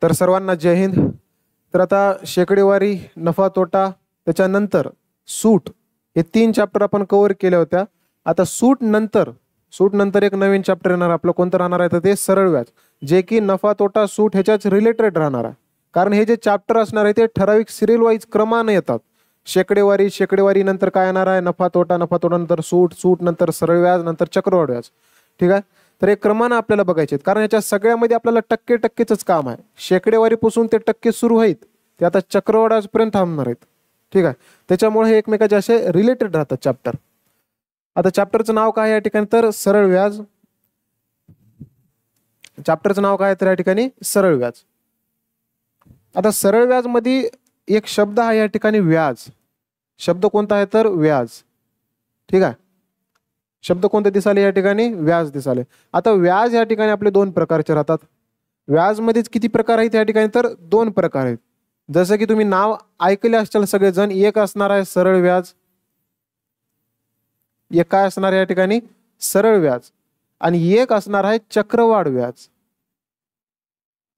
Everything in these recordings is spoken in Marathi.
तर सर्वांना जय हिंद. तर आता शेकडेवारी, नफा तोटा, त्याच्यानंतर सूट, हे 3 चॅप्टर आपण कव्हर केल्या होत्या. आता सूट नंतर एक नवीन चॅप्टर येणार आपलं. कोणतं राहणार आहे तर ते सरळ व्याज, जे की नफा तोटा सूट ह्याच्याच रिलेटेड राहणार आहे. कारण हे जे चॅप्टर असणार आहे ते ठराविक सिरियल वाईज क्रमाने येतात. शेकडेवारी नंतर काय येणार आहे, नफा तोटा नंतर सूट नंतर सरळ व्याज, नंतर चक्रवाढ व्याज. ठीक आहे. तर हे क्रमानं आपल्याला बघायचे आहेत, कारण याच्या सगळ्यामध्ये आपल्याला टक्केच काम आहे. शेकडेवारीपासून ते टक्के सुरू आहेत, ते आता चक्रवाढापर्यंत थांबणार आहेत. ठीक आहे. त्याच्यामुळे हे एकमेकाचे असे रिलेटेड राहतात चॅप्टर. आता चॅप्टरचं नाव काय या ठिकाणी तर सरळ व्याज. चॅप्टरचं नाव काय तर या ठिकाणी सरळ व्याज. आता सरळ व्याज मध्ये एक शब्द आहे या ठिकाणी व्याज. शब्द कोणता आहे तर व्याज. ठीक आहे. शब्द कोणते दिसाले या ठिकाणी, व्याज दिसाले. आता व्याज या ठिकाणी आपले 2 प्रकारचे राहतात. व्याज मध्येच किती प्रकार आहेत या ठिकाणी तर 2 प्रकार आहेत. जसं की तुम्ही नाव ऐकले असतील सगळेजण. एक असणार आहे सरळ व्याज, एक काय असणार या ठिकाणी सरळ व्याज, आणि एक असणार आहे चक्रवाढ व्याज.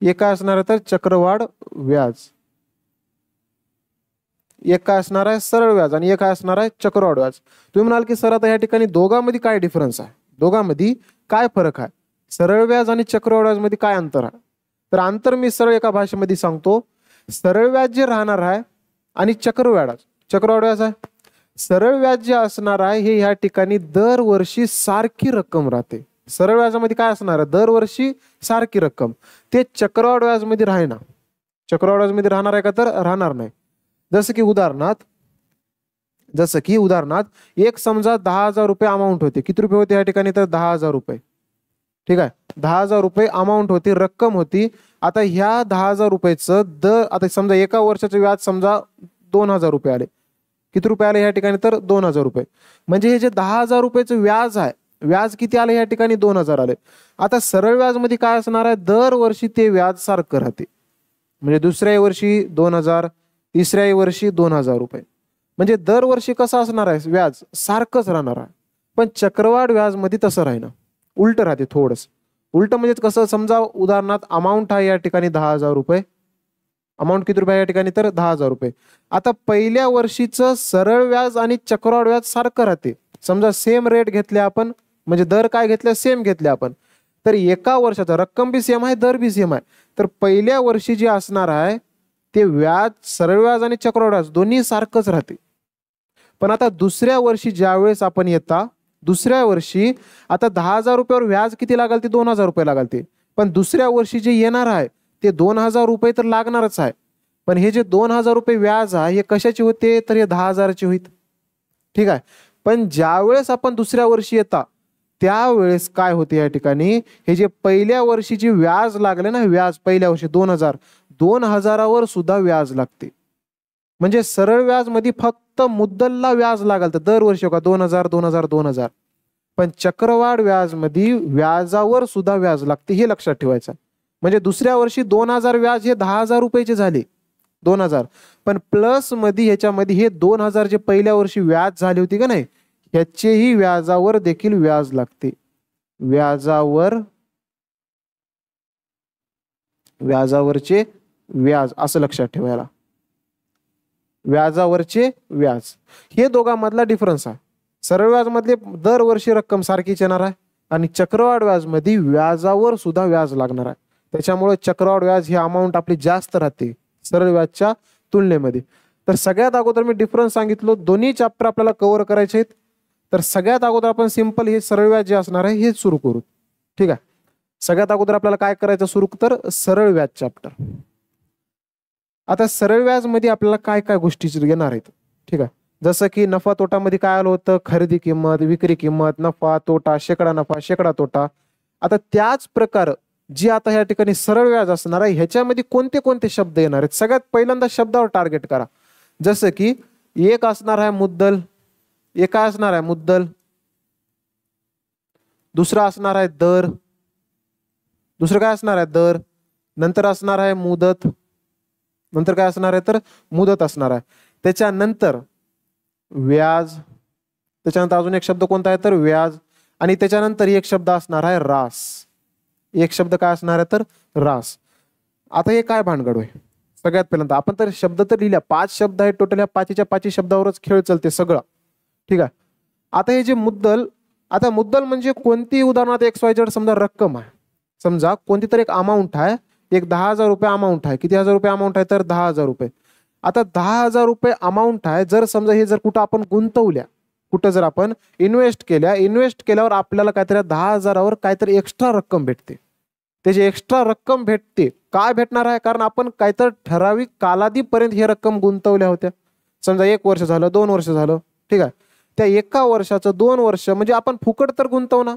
एक काय असणार आहे तर चक्रवाढ व्याज. एक काय असणार आहे सरळ व्याज आणि एक काय असणार आहे चक्रवाढ व्याज. तुम्ही म्हणाल की सर आता या ठिकाणी दोघांमध्ये काय डिफरन्स आहे, दोघांमध्ये काय फरक आहे, सरळ व्याज आणि चक्रवाढ व्याज मध्ये काय अंतर आहे. तर अंतर मी सरळ एका भाषेमध्ये सांगतो. सरळ व्याज जे राहणार आहे आणि चक्रवाढ व्याज आहे. सरळ व्याज जे असणार आहे हे या ठिकाणी दरवर्षी सारखी रक्कम राहते. सरळ व्याजामध्ये काय असणार आहे, दरवर्षी सारखी रक्कम. ते चक्रवाढ व्याजमध्ये राहणार. चक्रवाढ व्याजमध्ये राहणार आहे का तर राहणार नाही. जसं की उदाहरणार्थ एक समजा 10,000 रुपये अमाऊंट होते. किती रुपये होते या ठिकाणी तर 10,000 रुपये. ठीक आहे. 10,000 रुपये अमाऊंट होती, रक्कम होती. आता ह्या 10,000 रुपयाचं आता समजा एका वर्षाचं व्याज समजा 2,000 रुपये आले. किती रुपये आले या ठिकाणी तर 2,000 रुपये. म्हणजे हे जे 10,000 रुपयाचं व्याज आहे, व्याज किती आले या ठिकाणी 2,000 आले. आता सरळ व्याज मध्ये काय असणार आहे, दरवर्षी ते व्याज सारखं राहते. म्हणजे दुसऱ्या वर्षी 2,000, तिसऱ्या वर्षी 2,000 रुपये. म्हणजे दरवर्षी कसं असणार आहे, व्याज सारखंच राहणार आहे. पण चक्रवाढ व्याज मध्ये तसं राहणं उलट राहते. थोडंसं उलट म्हणजे कसं, समजा उदाहरणार्थ अमाऊंट आहे या ठिकाणी 10,000 रुपये. अमाऊंट किती रुपये या ठिकाणी तर 10,000 रुपये. आता पहिल्या वर्षीचं सरळ व्याज आणि चक्रवाढ व्याज सारखं राहते. समजा सेम रेट घेतले आपण, म्हणजे दर काय घेतले सेम घेतले आपण, तर एका वर्षाचा रक्कम बी सेम आहे, दर बी सेम आहे. तर पहिल्या वर्षी जे असणार आहे ते व्याज, सरळ व्याज आणि चक्रवाढ व्याज दोन्ही सारखंच राहते. पण आता दुसऱ्या वर्षी ज्यावेळेस आपण येता, दुसऱ्या वर्षी आता 10,000 रुपयावर व्याज किती लागल ते 2,000 रुपये लागल ते. पण दुसऱ्या वर्षी जे येणार आहे ते 2,000 रुपये तर लागणारच आहे. पण हे जे 2,000 रुपये व्याज आहे हे कशाचे होते तर हे 10,000चे होईल. ठीक आहे. पण ज्यावेळेस आपण दुसऱ्या वर्षी येता त्यावेळेस काय होते या ठिकाणी, हे जे पहिल्या वर्षीचे व्याज लागले ना, व्याज पहिल्या वर्षी 2,000वर सुद्धा व्याज लागते. म्हणजे सरळ व्याज मध्ये फक्त मुद्दलला व्याज लागल तर दरवर्षी का 2,000. पण चक्रवाढ व्याज मध्ये व्याजावर सुद्धा व्याज लागते, हे लक्षात ठेवायचं. म्हणजे दुसऱ्या वर्षी 2,000 व्याज हे 10,000 रुपयाचे झाले 2,000. पण प्लस मध्ये ह्याच्यामध्ये हे 2,000 जे पहिल्या वर्षी व्याज झाली होती का नाही, ह्याचेही व्याजावर देखील व्याज लागते. व्याजावरचे व्याज असं लक्षात ठेवायला. व्याजावरचे व्याज हे दोघांमधला डिफरन्स आहे. सरळ व्याज मधले दरवर्षी रक्कम सारखीच येणार आहे आणि चक्रवाढ व्याज मध्ये व्याजावर सुद्धा व्याज लागणार आहे. त्याच्यामुळे चक्रवाढ व्याज ही अमाऊंट आपली जास्त राहते सरळ व्याजच्या तुलनेमध्ये. तर सगळ्यात अगोदर मी डिफरन्स सांगितलो. दोन्ही चॅप्टर आपल्याला कव्हर करायचे आहेत. तर सगळ्यात अगोदर आपण सिंपल हे सरळ व्याज जे असणार आहे हे सुरू करू. ठीक आहे. सगळ्यात अगोदर आपल्याला काय करायचं सुरू तर सरळ व्याज चॅप्टर. आता सरळ व्याज मध्ये आपल्याला काय काय गोष्टी घेणार आहेत. ठीक आहे. जसं की नफा तोटा मध्ये काय आलं होतं, खरेदी किंमत, विक्री किंमत, नफा तोटा, शेकडा नफा, शेकडा तोटा. आता त्याच प्रकार जी आता ह्या ठिकाणी सरळ व्याज असणार आहे ह्याच्यामध्ये कोणते कोणते शब्द येणार आहेत. सगळ्यात पहिल्यांदा शब्दावर टार्गेट करा. जसं की एक असणार आहे मुद्दल. एक काय असणार आहे मुद्दल. दुसरा असणार आहे दर. दुसरं काय असणार आहे दर. नंतर असणार आहे मुदत. नंतर काय असणार आहे तर मुदत असणार आहे. त्याच्यानंतर व्याज. त्याच्यानंतर अजून एक शब्द कोणता आहे तर व्याज. आणि त्याच्यानंतर एक शब्द असणार आहे रास. एक शब्द काय असणार आहे तर रास. आता हे काय भानगड होय? सगळ्यात पहिल्यांदा आपण तर शब्द तर लिहिल्या, 5 शब्द आहेत टोटल, या 5च्या 5 शब्दावरच खेळ चालते सगळं. ठीक आहे. आता हे जे मुद्दल, आता मुद्दल म्हणजे कोणती, उदाहरणार्थ XYZ समजा रक्कम आहे, समजा कोणती तर एक अमाऊंट आहे, एक 10,000 रुपये अमाऊंट आहे. किती हजार रुपये अमाऊंट आहे? तर 10,000 रुपये. आता 10,000 रुपये अमाऊंट आहे, जर समजा हे जर कुठं आपण गुंतवल्या, कुठं जर आपण इन्व्हेस्ट केल्यावर आपल्याला काहीतरी 10,000वर काहीतरी एक्स्ट्रा रक्कम भेटते. त्याची एक्स्ट्रा रक्कम भेटते, काय भेटणार आहे? कारण आपण काहीतरी ठराविक कालावधीपर्यंत ही रक्कम गुंतवल्या होत्या. समजा 1 वर्ष झालं, 2 वर्ष झालं, ठीक आहे. त्या 1 वर्षाचं 2 वर्ष म्हणजे आपण फुकट तर गुंतवणार.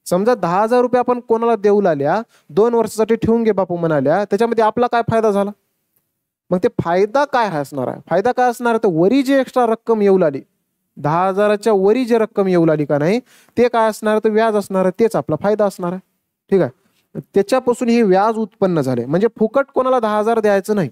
समजा 10,000 रुपये आपण कोणाला देऊ लागल्या, 2 वर्षासाठी ठेवून घे बापू म्हणाल्या, त्याच्यामध्ये आपला काय फायदा झाला? मग ते फायदा काय असणार आहे? फायदा काय असणार आहे? तर वरी जी एक्स्ट्रा रक्कम येऊ लागली, 10,000च्या वरी जी रक्कम येऊ लागली का नाही, ते काय असणार आहे? तर व्याज असणार आहे, तेच आपला फायदा असणार आहे. ठीक आहे. त्याच्यापासून हे व्याज उत्पन्न झाले. म्हणजे फुकट कोणाला 10,000 द्यायचं नाही,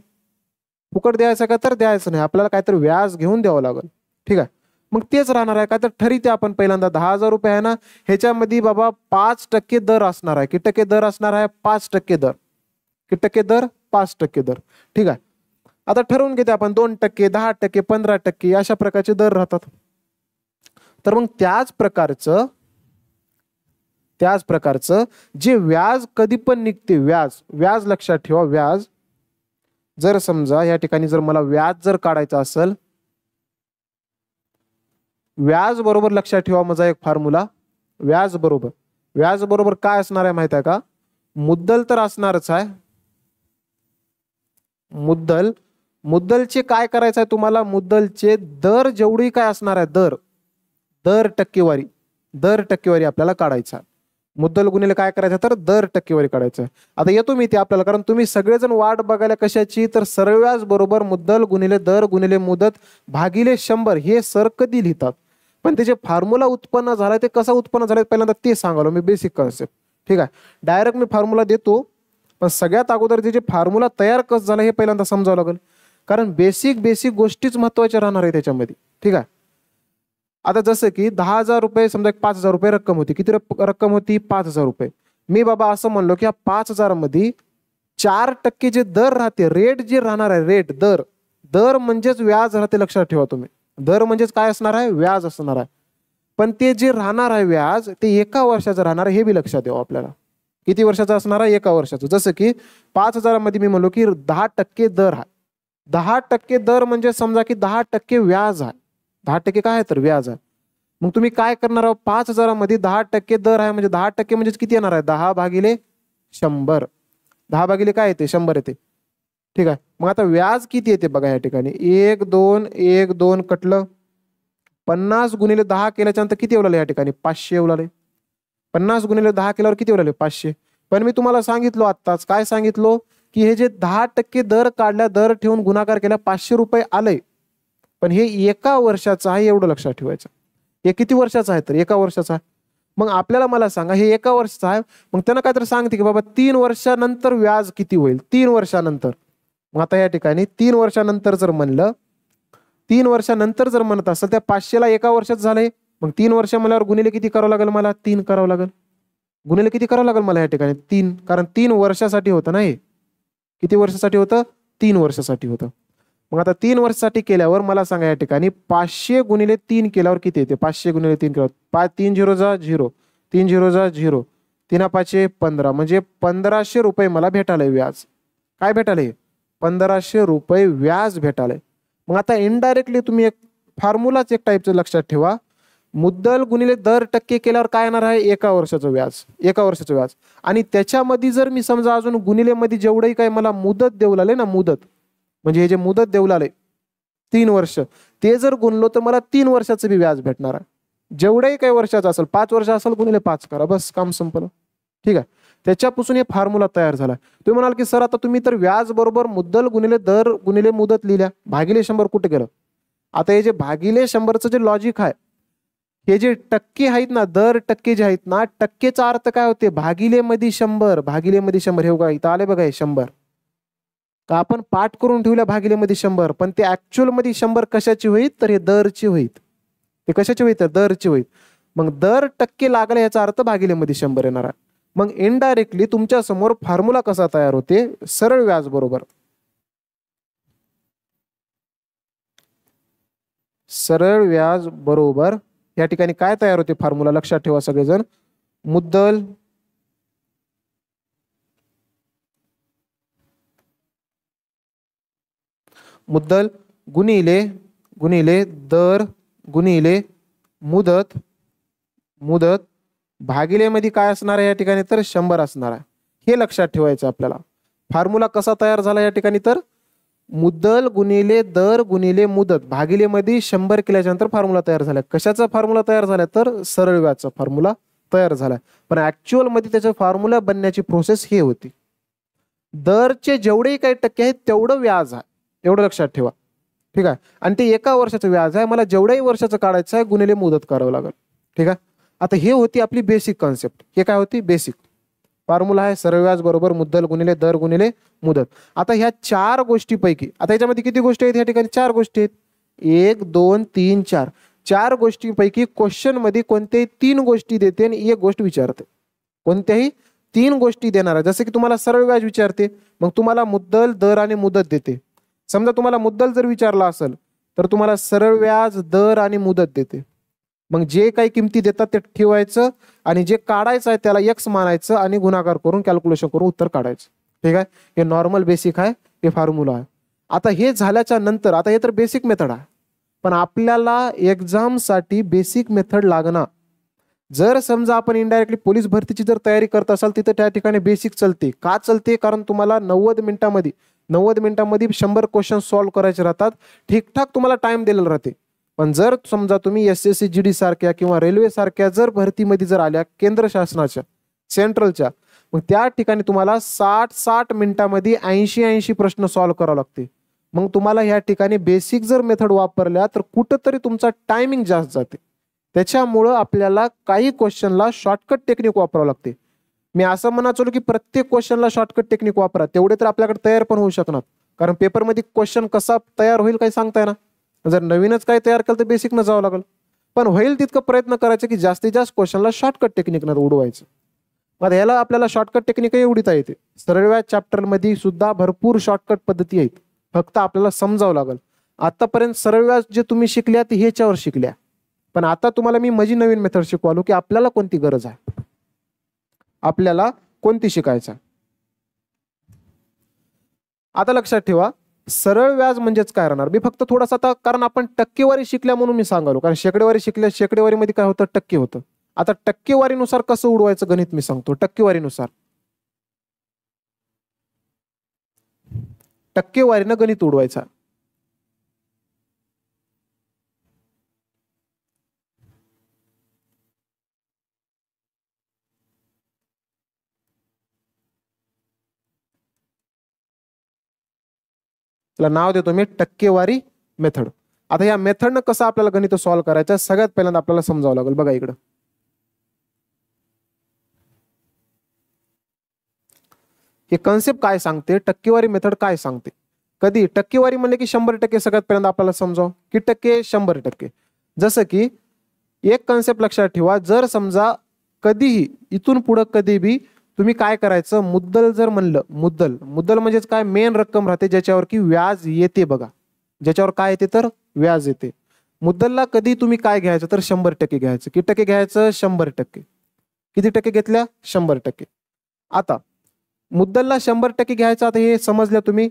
फुकट द्यायचं का तर द्यायचं नाही, आपल्याला काहीतरी व्याज घेऊन द्यावं लागेल. ठीक आहे. मग तेच राहणार आहे. काय तर ठरवते आपण पहिल्यांदा 10,000 रुपये आहे ना, ह्याच्यामध्ये बाबा 5% दर असणार आहे. किती टक्के दर असणार आहे? 5% दर. किती टक्के दर? 5% दर. ठीक आहे. आता ठरवून घेते आपण 2%, 10%, 15% अशा प्रकारचे दर राहतात. तर मग त्याच प्रकारचं जे व्याज कधी पण निघते, व्याज लक्षात ठेवा. व्याज जर समजा या ठिकाणी जर मला व्याज जर काढायचं असेल, व्याज बरोबर लक्षात ठेवा माझा एक फॉर्म्युला. व्याज बरोबर काय असणार आहे माहित आहे का? मुद्दल तर असणारच आहे. मुद्दलचे काय करायचं आहे तुम्हाला? मुद्दलचे दर जेवढी काय असणार आहे, दर टक्केवारी आपल्याला काढायचा. मुद्दल गुणिले काय करायचं? तर दर टक्केवारी काढायचं. आता येतो मी ते आपल्याला, कारण तुम्ही सगळेजण वाट बघायला कशाची? तर सरळ व्याज बरोबर मुद्दल गुणिले दर गुणिले मुदत भागिले 100 हे सर कधी लिहितात, पण त्याचे फॉर्म्युला उत्पन्न झाला ते कसं उत्पन्न झालं पहिल्यांदा ते सांगालो मी, बेसिक कन्सेप्ट. ठीक आहे. डायरेक्ट मी फॉर्म्युला देतो, पण सगळ्यात अगोदर जे फॉर्म्युला तयार कसं झालं हे पहिल्यांदा समजावं लागेल, कारण बेसिक गोष्टीच महत्वाच्या राहणार आहे त्याच्यामध्ये. ठीक आहे. आता जसं की 10,000 रुपये समजा 5,000 रुपये रक्कम होती. किती रक्कम होती? 5,000 रुपये. मी बाबा असं म्हणलो की या 5,000 मध्ये 4% जे दर राहते, रेट जे राहणार आहे, दर म्हणजेच व्याज राहते. लक्षात ठेवा तुम्ही, दर म्हणजेच काय असणार आहे? व्याज असणार आहे. पण ते जे राहणार आहे व्याज, ते 1 वर्षाचं राहणार आहे, हे बी लक्षात ठेवा आपल्याला. किती वर्षाचं असणार आहे? 1 वर्षाचं. जसं की 5,000 मध्ये मी म्हणलो की 10% दर आहे. 10% दर म्हणजे समजा की 10% व्याज आहे. 10% काय आहे? तर व्याज आहे. मग तुम्ही काय करणार आहोत? 5,000 मध्ये 10% दर आहे, म्हणजे 10% म्हणजे किती येणार आहे? 10 भागिले 100. 10 भागिले काय येते? 100 येते. ठीक आहे. मग आता व्याज किती येते बघा या ठिकाणी. 1 2 कटलं. 50 गुणिले 10 केल्याच्यानंतर किती येऊ लागले या ठिकाणी? 500 येऊ लागले. 50 गुणिले 10 केल्यावर किती येऊ लागले? 500. पण मी तुम्हाला सांगितलो आत्ताच, काय सांगितलो? की हे जे 10% दर काढल्या, दर ठेवून गुणाकार केला, 500 रुपये आले. पण हे 1 वर्षाचं आहे, एवढं लक्षात ठेवायचं. हे किती वर्षाचं आहे? तर 1 वर्षाचं आहे. मग आपल्याला मला सांगा, हे 1 वर्षाचं आहे, मग त्यांना काहीतरी सांगते की बाबा 3 वर्षानंतर व्याज किती होईल? 3 वर्षानंतर. मग आता या ठिकाणी 3 वर्षानंतर जर म्हणलं, 3 वर्षानंतर जर म्हणत असेल, त्या 500ला 1 वर्षात झालंय, मग 3 वर्ष म्हणल्यावर गुणिले किती करावं लागेल मला? 3 करावं लागेल. गुणिले किती करावं लागेल मला या ठिकाणी? 3, कारण 3 वर्षासाठी होतं ना हे. किती वर्षासाठी होतं? 3 वर्षासाठी होतं. मग आता 3 वर्षासाठी केल्यावर मला सांगा या ठिकाणी 500 गुणिले 3 केल्यावर किती येते? 500 गुणिले 3 केल्यावर 3 0 जा 0, 3 0 जा 0, 3 5 15, म्हणजे 1,500 रुपये मला भेटाले व्याज. काय भेटाले? 1,500 रुपये व्याज भेटाले. मग आता इनडायरेक्टली तुम्ही एक फॉर्म्युलाच एक टाईपचं लक्षात ठेवा. मुद्दल गुणिले दर टक्के केल्यावर काय येणार आहे? 1 वर्षाचं व्याज. 1 वर्षाचं व्याज. आणि त्याच्यामध्ये जर मी समजा अजून गुणिलेमध्ये जेवढंही काय मला मुदत देऊ लागले ना, मुदत म्हणजे हे जे मुदत देऊ लागले 3 वर्ष, ते जर गुणलो तर मला 3 वर्षाचं बी व्याज भेटणार आहे. जेवढंही काही वर्षाचं असेल, 5 वर्ष असेल गुणिले 5 करा, बस काम संपलं. ठीक आहे. त्याच्यापासून हे फॉर्म्युला तयार झाला. तुम्ही म्हणाल की सर आता तुम्ही तर व्याज बरोबर मुद्दल गुणिले दर गुणिले मुदत लिहिल्या, भागिले 100 कुठे गेलं? आता हे जे भागिले 100चं जे लॉजिक आहे, हे जे टक्के आहेत ना, दर टक्के जे आहेत ना, टक्केचा अर्थ काय होते? भागिले मध्ये 100. भागिले मध्ये 100 हे बघा इथं आले बघा, हे 100 का आपण पाठ करून ठेवल्या भागिले मध्ये 100, पण ते ऍक्च्युअल मध्ये 100 कशाची होईल? तर हे दरची होईल. ते कशाची होईल? तर दरची होईल. मग दर टक्के लागले याचा अर्थ भागिले मध्ये 100 येणार आहे. मग इनडायरेक्टली तुमच्या समोर फॉर्म्युला कसा तयार होते, सरळ व्याज बरोबर सरळ व्याज बरोबर या ठिकाणी काय तयार होते फॉर्म्युला, लक्षात ठेवा सगळेजण, मुद्दल मुद्दल गुणिले गुणिले दर गुणिले मुदत मुदत भागिले मध्ये काय असणार आहे या ठिकाणी तर 100 असणार आहे. हे लक्षात ठेवायचं आपल्याला. फॉर्म्युला कसा तयार झाला या ठिकाणी तर मुद्दल गुणिले दर गुणिले मुदत भागिले मध्ये 100 केल्यानंतर फॉर्म्युला तयार झाला. कशाचा फॉर्म्युला तयार झाला तर सरळ व्याजचा फॉर्म्युला तयार झाला. पण ऍक्च्युअल मध्ये त्याचा फॉर्म्युला बनण्याची प्रोसेस हे होती. दरचे जेवढे काही टक्के आहेत तेवढं व्याज आहे, एवढं लक्षात ठेवा. ठीक आहे. आणि ते एका वर्षाचं व्याज आहे, मला जेवढ्याही वर्षाचं काढायचं आहे गुणिले मुदत करावं लागेल. ठीक आहे. आता हे होती आपली बेसिक कॉन्सेप्ट. हे काय होती बेसिक फॉर्म्युला आहे सरळ व्याज बरोबर मुद्दल गुणिले दर गुणिले मुदत. आता ह्या 4 गोष्टीपैकी आता याच्यामध्ये किती गोष्टी आहेत या ठिकाणी 4 गोष्टी आहेत. 1 2 3 4 4 गोष्टींपैकी क्वेश्चन मध्ये कोणत्याही 3 गोष्टी देते आणि एक गोष्ट विचारते. कोणत्याही 3 गोष्टी देणार आहे. जसं की तुम्हाला सरळ व्याज विचारते, मग तुम्हाला मुद्दल दर आणि मुदत देते. समजा तुम्हाला मुद्दल जर विचारला असेल तर तुम्हाला सरळ व्याज दर आणि मुदत देते. मग जे काही किमती देतात ते ठेवायचं आणि जे काढायचं आहे त्याला एक्स मानायचं आणि गुणाकार करून कॅल्क्युलेशन करून उत्तर काढायचं. ठीक आहे. हे नॉर्मल बेसिक आहे, हे फॉर्म्युला आहे. आता हे झाल्याच्या नंतर आता हे तर बेसिक मेथड आहे, पण आपल्याला एक्झाम साठी बेसिक मेथड लागणार. जर समजा आपण इनडायरेक्टली पोलीस भरतीची जर तयारी करत असाल तिथे त्या ठिकाणी बेसिक चलते. का चलते? कारण तुम्हाला 90 मिनिटांमध्ये 100 क्वेश्चन सॉल्व्ह करायचे राहतात. ठीकठाक तुम्हाला टाइम दिलेला राहते. पण जर समजा तुम्ही SSC GD सारख्या किंवा रेल्वे सारख्या जर भरतीमध्ये जर आल्या केंद्र शासनाच्या सेंट्रलच्या, मग त्या ठिकाणी तुम्हाला 60 मिनिटांमध्ये 80 प्रश्न सॉल्व्ह करावे लागते. मग तुम्हाला ह्या ठिकाणी बेसिक जर मेथड वापरल्या तर कुठंतरी तुमचा टायमिंग जास्त जाते. त्याच्यामुळं आपल्याला काही क्वेश्चनला शॉर्टकट टेक्निक वापरावं लागते. मी असं म्हणाचो की प्रत्येक क्वेश्चनला शॉर्टकट टेक्निक वापरा, तेवढे तर आपल्याकडे तयार पण होऊ शकणार. कारण पेपरमध्ये क्वेश्चन कसा तयार होईल काही सांगता येणार. जर नवीनच काय तयार केलं तर बेसिक न जावं लागेल. पण होईल तितकं प्रयत्न करायचे की जास्तीत जास्त क्वेश्चनला शॉर्टकट टेक्निक न उडवायचं. मग याला आपल्याला शॉर्टकट टेक्निकही उडीता येते. सरळ व्याज चॅप्टर मध्ये सुद्धा भरपूर शॉर्टकट पद्धती आहेत, फक्त आपल्याला समजावं लागेल. आतापर्यंत सरळ व्याज जे तुम्ही शिकल्या ते ह्याच्यावर शिकल्या, पण आता तुम्हाला मी माझी नवीन मेथड शिकवालो की आपल्याला कोणती गरज आहे, आपल्याला कोणती शिकायचं. आता लक्षात ठेवा सरळ व्याज म्हणजेच काय राहणार. मी फक्त थोडासा आता कारण आपण टक्केवारी शिकल्या म्हणून मी सांगालो, कारण शेकडेवारी शिकल्या शेकडेवारी मध्ये काय होतं टक्के होतं. आता टक्केवारीनुसार कसं उडवायचं गणित मी सांगतो. टक्केवारीनुसार टक्केवारीनं गणित उडवायचा. त्याला नाव देतो मी टक्केवारी मेथड. आता या मेथडनं कसं आपल्याला गणित सॉल्व्ह करायचं सगळ्यात पहिल्यांदा आपल्याला समजावं लागेल. बघा इकडं हे कन्सेप्ट काय सांगते, टक्केवारी मेथड काय सांगते. कधी टक्केवारी म्हणले की 100% सगळ्यात पहिल्यांदा आपल्याला समजावं की टक्के 100%. जसं की एक कन्सेप्ट लक्षात ठेवा, जर समजा कधीही इथून पुढं कधी बी तुम्ही काय करायचं, मुद्दल जर म्हणलं, मुद्दल म्हणजेच काय मेन रक्कम राहते ज्याच्यावर की व्याज येते. बघा ज्याच्यावर काय येते तर व्याज येते. मुद्दलला कधी तुम्ही काय घ्यायचं तर 100% घ्यायचं. किती टक्के घ्यायचं 100%. किती टक्के घेतल्या 100%. आता मुद्दलला 100% घ्यायचं. आता हे समजल्या तुम्ही.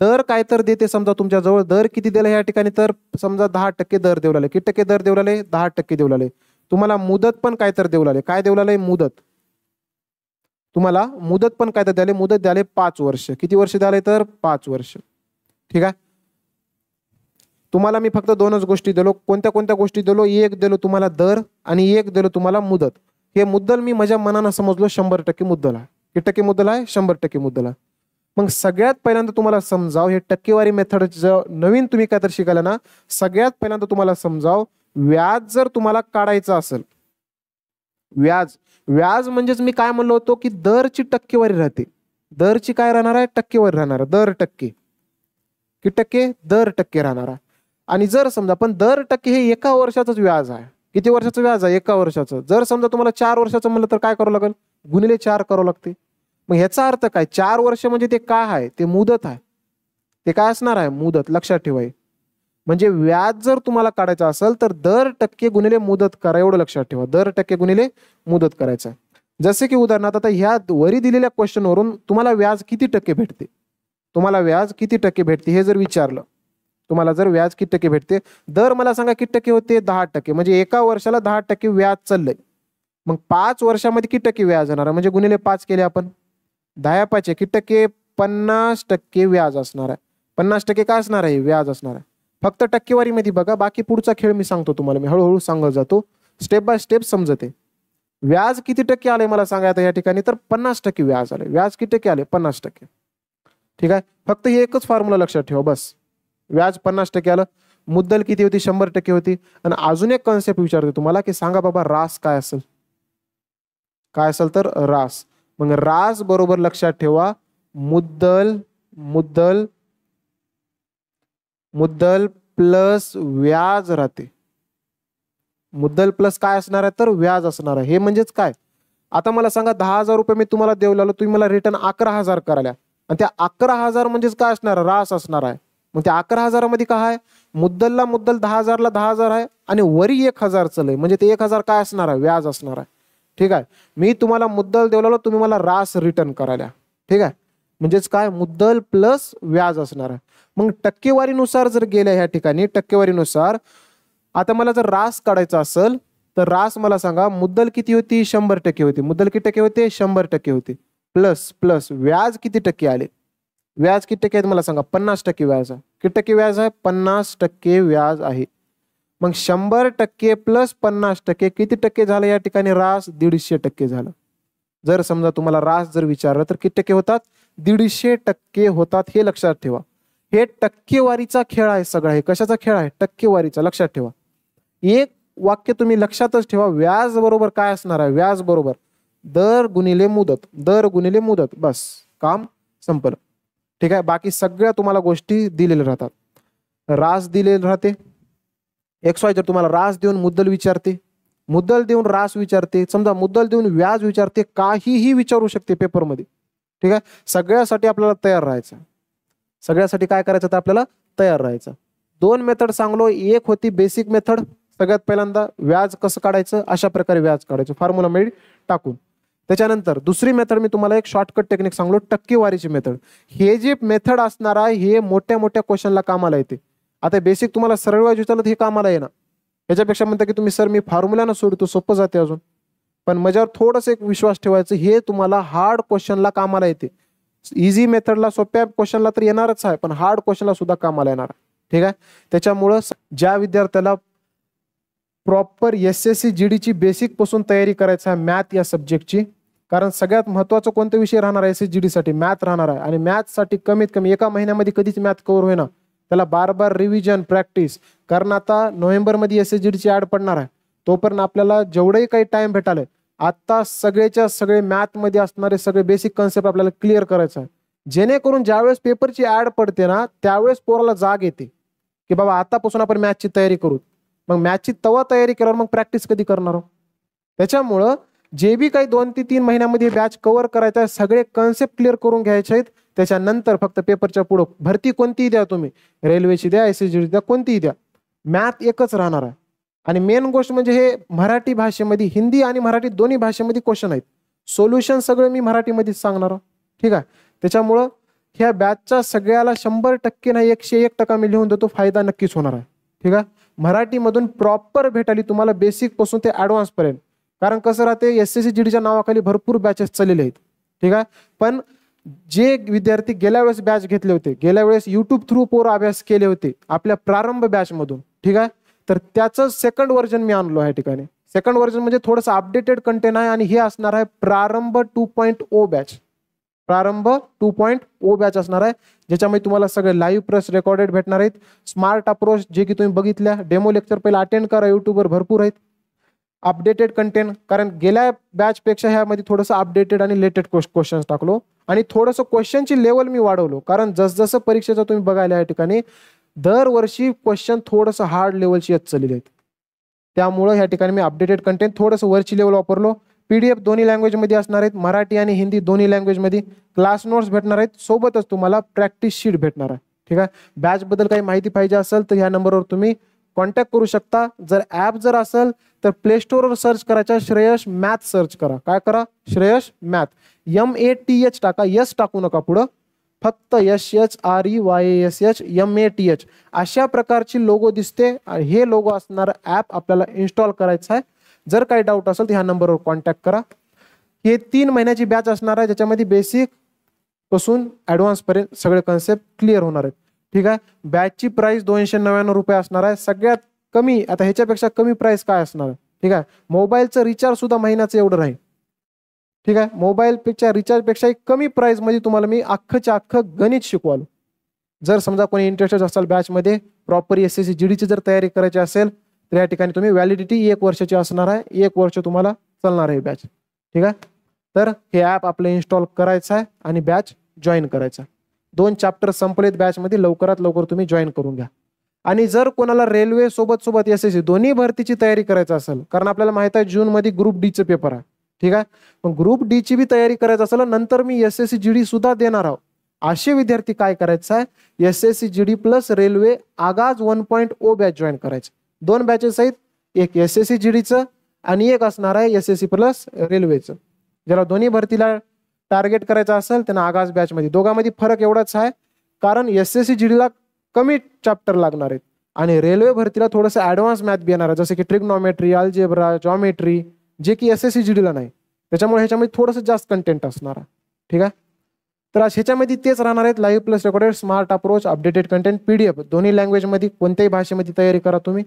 दर काय तर देते समजा तुमच्या जवळ दर किती दिला या ठिकाणी तर समजा 10% दर देऊ लागले. किती टक्के दर देऊ लागले 10% देऊ लागले. तुम्हाला मुदत पण काय तर देऊ लागले. काय देऊ लागले मुदत. तुम्हाला मुदत पण काय तर द्याले, मुदत द्याले 5 वर्ष. किती वर्ष द्याले तर 5 वर्ष. ठीक आहे. तुम्हाला मी फक्त 2च गोष्टी दिलो. कोणत्या कोणत्या गोष्टी दिलो, एक दिलो तुम्हाला दर आणि एक दिलो तुम्हाला मुदत. हे मुद्दल मी माझ्या मनानं समजलो 100% मुद्दल आहे. किती टक्के मुद्दल आहे 100% मुद्दल आहे. मग सगळ्यात पहिल्यांदा तुम्हाला समजाव हे टक्केवारी मेथड नवीन तुम्ही काय तर शिकायला ना, सगळ्यात पहिल्यांदा तुम्हाला समजाव व्याज जर तुम्हाला काढायचं असेल, व्याज म्हणजेच मी काय म्हणलो होतो की दरची टक्केवारी राहते. दरची काय राहणार आहे टक्केवारी राहणार. दर टक्के किती टक्के दर टक्के राहणार आहे. आणि जर समजा पण दर टक्के हे एका वर्षाचंच व्याज आहे. किती वर्षाचं व्याज आहे एका वर्षाचं. जर समजा तुम्हाला 4 वर्षाचं म्हणलं तर काय करावं लागेल गुणिले 4 करावं लागते. मग ह्याचा अर्थ काय, 4 वर्ष म्हणजे ते काय आहे, ते मुदत आहे. ते काय असणार आहे, मुदत. लक्षात ठेवा. म्हणजे व्याज जर तुम्हाला काढायचं असेल तर दर टक्के गुणिले मुदत करा, एवढं लक्षात ठेवा. दर टक्के गुणिले मुदत करायचं आहे. जसे की उदाहरणार्थ आता ह्या वरी दिलेल्या क्वेश्चनवरून तुम्हाला व्याज किती टक्के भेटते, तुम्हाला व्याज किती टक्के भेटते हे जर विचारलं, तुम्हाला जर व्याज किती टक्के भेटते, दर मला सांगा किती टक्के होते, 10%. म्हणजे एका वर्षाला 10% व्याज चाललंय. मग 5 वर्षामध्ये किती टक्के व्याज येणार, म्हणजे गुणिले 5 केले आपण, 10 किती टक्के, 50% व्याज असणार आहे. 50% काय असणार आहे, व्याज असणार आहे. फक्त टक्केवारीमध्ये बघा, बाकी पुढचा खेळ मी सांगतो तुम्हाला, मी हळूहळू सांगत जातो, स्टेप बाय स्टेप समजते. व्याज किती टक्के आले मला सांगा आता या ठिकाणी, तर 50% व्याज आले. व्याज किती टक्के आले, 50%. ठीक आहे, फक्त हे एकच फॉर्म्युला लक्षात ठेवा बस. व्याज 50% आलं, मुद्दल किती होती, 100% होती. आणि अजून एक कन्सेप्ट विचारतो तुम्हाला की सांगा बाबा रास काय असेल, काय असेल तर रास. मग रास बरोबर लक्षात ठेवा, मुद्दल मुद्दल मुद्दल प्लस व्याज राहते. मुद्दल प्लस काय असणार आहे, तर व्याज असणार आहे. हे म्हणजेच काय, आता मला सांगा 10,000 रुपये मी तुम्हाला देऊ लागलो, तुम्ही मला रिटर्न 11,000 करायला, आणि त्या 11,000 म्हणजेच काय असणार, रास असणार आहे. मग त्या 11,000 मध्ये काय आहे, मुद्दलला मुद्दल 10,000ला 10,000 आहे, आणि वरी 1,000 चलय, म्हणजे ते 1,000 काय असणार आहे, व्याज असणार आहे. ठीक आहे, मी तुम्हाला मुद्दल देऊ लागलो, तुम्ही मला रास रिटर्न करायला. ठीक आहे, म्हणजेच काय, मुद्दल प्लस व्याज असणार आहे. मग टक्केवारीनुसार जर गेल्या ह्या ठिकाणी, टक्केवारीनुसार आता मला जर रास काढायचा असेल तर रास मला सांगा, मुद्दल किती होती, 100% होती. मुद्दल किती टक्के होते, 100% होते. प्लस प्लस व्याज किती टक्के आले, व्याज किती टक्के आहेत मला सांगा, 50% व्याज आहे. किती टक्के व्याज आहे, 50% व्याज आहे. मग 100% प्लस 50% किती टक्के झालं या ठिकाणी, रास 150% झालं. जर समजा तुम्हाला रास जर विचारलं तर किती टक्के होतात, 150% होतात. हे लक्षात ठेवा. हे टक्केवारीचा खेळ आहे सगळा. हे कशाचा खेळ आहे, टक्केवारीचा. लक्षात ठेवा. एक वाक्य तुम्ही लक्षातच ठेवा, व्याज बरोबर काय असणार आहे, व्याज बरोबर दर गुणिले मुदत, दर गुणिले मुदत. बस काम संपलं. ठीक आहे, बाकी सगळ्या तुम्हाला गोष्टी दिलेल्या राहतात. रास दिलेले राहते, XY जर तुम्हाला रास देऊन मुद्दल विचारते, मुद्दल देऊन रास विचारते, समजा मुद्दल देऊन व्याज विचारते, काहीही विचारू शकते पेपरमध्ये. ठीक आहे, सगळ्यासाठी आपल्याला तयार राहायचं. सगळ्यासाठी काय करायचं तर आपल्याला तयार राहायचं. 2 मेथड सांगलो. एक होती बेसिक मेथड, सगळ्यात पहिल्यांदा व्याज कसं काढायचं, अशा प्रकारे व्याज काढायचं फॉर्म्युला मध्ये टाकून. त्याच्यानंतर दुसरी मेथड मी तुम्हाला एक शॉर्टकट टेक्निक सांगलो, टक्केवारीची मेथड. हे जे मेथड असणार आहे हे मोठ्या मोठ्या क्वेश्चनला कामाला येते. आता बेसिक तुम्हाला सरळ व्याज विचारलं तर हे कामाला येणार, याच्यापेक्षा म्हणता की तुम्ही सर मी फॉर्म्युलानं सोडतो, सोपं जाते अजून. पण माझ्यावर थोडंसं एक विश्वास ठेवायचं, हे तुम्हाला हार्ड क्वेश्चनला कामाला येते. इझी मेथडला, सोप्या क्वेश्चनला तर येणारच आहे, पण हार्ड क्वेश्चनला सुद्धा कामाला येणार. ठीक आहे, त्याच्यामुळं ज्या विद्यार्थ्याला प्रॉपर SSC GD ची बेसिक पासून तयारी करायचं आहे मॅथ या सब्जेक्टची, कारण सगळ्यात महत्त्वाचं कोणता विषय राहणार आहे SSC GD साठी, मॅथ राहणार आहे. आणि मॅथसाठी कमीत कमी एका महिन्यामध्ये कधीच मॅथ कव्हर होईना, त्याला बार बार रिव्हिजन प्रॅक्टिस. कारण आता नोव्हेंबरमध्ये SSC GD ची ॲड पडणार आहे, तोपर्यंत आपल्याला जेवढंही काही टाइम भेटाले आता सगळेच्या सगळे मॅथमध्ये असणारे सगळे बेसिक कन्सेप्ट आपल्याला क्लिअर करायचं आहे, जेणेकरून ज्यावेळेस पेपरची ॲड पडते ना त्यावेळेस पोराला जाग येते की बाबा आतापासून आपण मॅथची तयारी करू. मग मॅथची तवा तयारी केल्यावर मग प्रॅक्टिस कधी करणार आहोत. त्याच्यामुळं जे बी काही 2 ते 3 महिन्यामध्ये बॅच कव्हर करायचा आहे, सगळे कन्सेप्ट क्लिअर करून घ्यायचे आहेत. त्याच्यानंतर फक्त पेपरच्या पुढं भरती कोणतीही द्या तुम्ही, रेल्वेची द्या, SSC GD द्या, कोणतीही द्या, मॅथ एकच राहणार आहे. आणि मेन गोष्ट म्हणजे हे मराठी भाषेमध्ये, हिंदी आणि मराठी दोन्ही भाषेमध्ये क्वेश्चन आहेत. सोल्युशन सगळं मी मराठीमध्येच सांगणार आहोत. ठीक आहे, त्याच्यामुळं ह्या बॅचचा सगळ्याला 100% नाही 101% मी लिहून देतो, फायदा नक्कीच होणार आहे. ठीक आहे, मराठीमधून प्रॉपर भेटाली तुम्हाला बेसिक पासून ते ॲडव्हान्स पर्यंत. कारण कसं राहते, SSC GDच्या नावाखाली भरपूर बॅचेस चाललेले आहेत. ठीक आहे, पण जे विद्यार्थी गेल्या वेळेस बॅच घेतले होते, गेल्या वेळेस युट्यूब थ्रू पोर अभ्यास केले होते आपल्या प्रारंभ बॅचमधून, ठीक आहे, तर त्याचं सेकंड व्हर्जन मी आणलो आहे. ठिकाणी सेकंड व्हर्जन म्हणजे थोडंसं अपडेटेड कंटेंट आहे, आणि हे असणार आहे प्रारंभ 2.0 बॅच. प्रारंभ 2.0 बॅच असणार आहे, ज्याच्यामध्ये तुम्हाला सगळे लाईव्ह प्रेस रेकॉर्डेड भेटणार आहेत. स्मार्ट अप्रोच जे की तुम्ही बघितल्या, डेमो लेक्चर पहिला अटेंड करा, युट्यूबवर भरपूर आहेत. अपडेटेड कंटेंट, कारण गेल्या बॅचपेक्षा ह्यामध्ये थोडंसं अपडेटेड आणि लेटेड क्वेश्चन्स टाकलो, आणि थोडंसं क्वेश्चनची लेवल मी वाढवलो. कारण जसजसं परीक्षेचं तुम्ही बघायला या ठिकाणी दरवर्षी क्वेश्चन थोडंसं हार्ड लेवलची येत चाललेली आहेत. त्यामुळं ह्या ठिकाणी मी अपडेटेड कंटेंट थोडंसं वरची लेवल वापरलो. PDF दोन्ही लँग्वेजमध्ये असणार आहेत, मराठी आणि हिंदी दोन्ही लँग्वेजमध्ये. क्लास नोट्स भेटणार आहेत, सोबतच तुम्हाला प्रॅक्टिस शीट भेटणार आहे. ठीक आहे. बॅच बद्दल काही माहिती पाहिजे असेल तर ह्या नंबरवर तुम्ही कॉन्टॅक्ट करू शकता. जर ॲप जर असेल तर प्ले स्टोअरवर सर्च करायचा, श्रेयश मॅथ सर्च करा. काय करा? श्रेयश मॅथ. MATH टाका, यस टाकू नका पुढं, फक्त SHREYASH MATH अशा प्रकारची लोगो दिसते. हे लोगो असणारं ॲप आपल्याला इन्स्टॉल करायचं आहे. जर काही डाऊट असेल तर ह्या नंबरवर कॉन्टॅक्ट करा. हे 3 महिन्याची बॅच असणार आहे, ज्याच्यामध्ये बेसिक पासून ॲडव्हान्स पर्यंत सगळे कन्सेप्ट क्लिअर होणार आहेत. ठीक आहे. बॅचची प्राइस 299 रुपये असणार आहे. सगळ्यात कमी, आता ह्याच्यापेक्षा कमी प्राइस काय असणार आहे? ठीक आहे. मोबाईलचं रिचार्ज सुद्धा महिन्याचं एवढं राहील. ठीक आहे. मोबाईलपेक्षा रिचार्जपेक्षाही कमी प्राइस मध्ये तुम्हाला मी अख्खच्या अख्खं गणित शिकवालो. जर समजा कोणी इंटरेस्टेड असाल बॅचमध्ये, प्रॉपर SSC GDची जर तयारी करायची असेल तर या ठिकाणी तुम्ही व्हॅलिडिटी 1 वर्षाची असणार आहे. 1 वर्ष तुम्हाला चालणार आहे बॅच. ठीक आहे. तर हे ॲप आपलं इन्स्टॉल करायचं आहे आणि बॅच जॉईन करायचा. 2 चॅप्टर संपलेत बॅचमध्ये, लवकरात लवकर तुम्ही जॉईन करून घ्या. आणि जर कोणाला रेल्वे सोबत SSC दोन्ही भरतीची तयारी करायची असेल, कारण आपल्याला माहित आहे जूनमध्ये ग्रुप डीचं पेपर आहे. ठीक आहे. पण ग्रुप डीची बी तयारी करायची असेल, नंतर मी SSC GD सुद्धा देणार आहोत. असे विद्यार्थी काय करायचं आहे, SSC GD प्लस रेल्वे आगाज 1.0 बॅच जॉईन करायचं. 2 बॅचेस आहेत, एक SSC GDचं आणि एक असणार आहे SSC प्लस रेल्वेचं. ज्याला दोन्ही भरतीला टार्गेट करायचं असेल त्यांना आगाज बॅचमध्ये. दोघांमध्ये फरक एवढाच आहे, कारण SSC GDला कमी चॅप्टर लागणार आहेत आणि रेल्वे भरतीला थोडंसं ॲडव्हान्स मॅथ बी येणार आहे, जसं की ट्रिग्नॉमेट्री, अल्जेब्रा, जॉमेट्री, जे की SSC GDला नाही. त्याच्यामुळे ह्याच्यामध्ये थोडंसं जास्त कंटेंट असणार आहे. ठीक आहे. तर ह्याच्यामध्ये तेच राहणार आहेत, live plus recorded, smart approach, updated content, PDF दोन्ही लँग्वेजमध्ये, कोणत्याही भाषेमध्ये तयारी करा तुम्ही.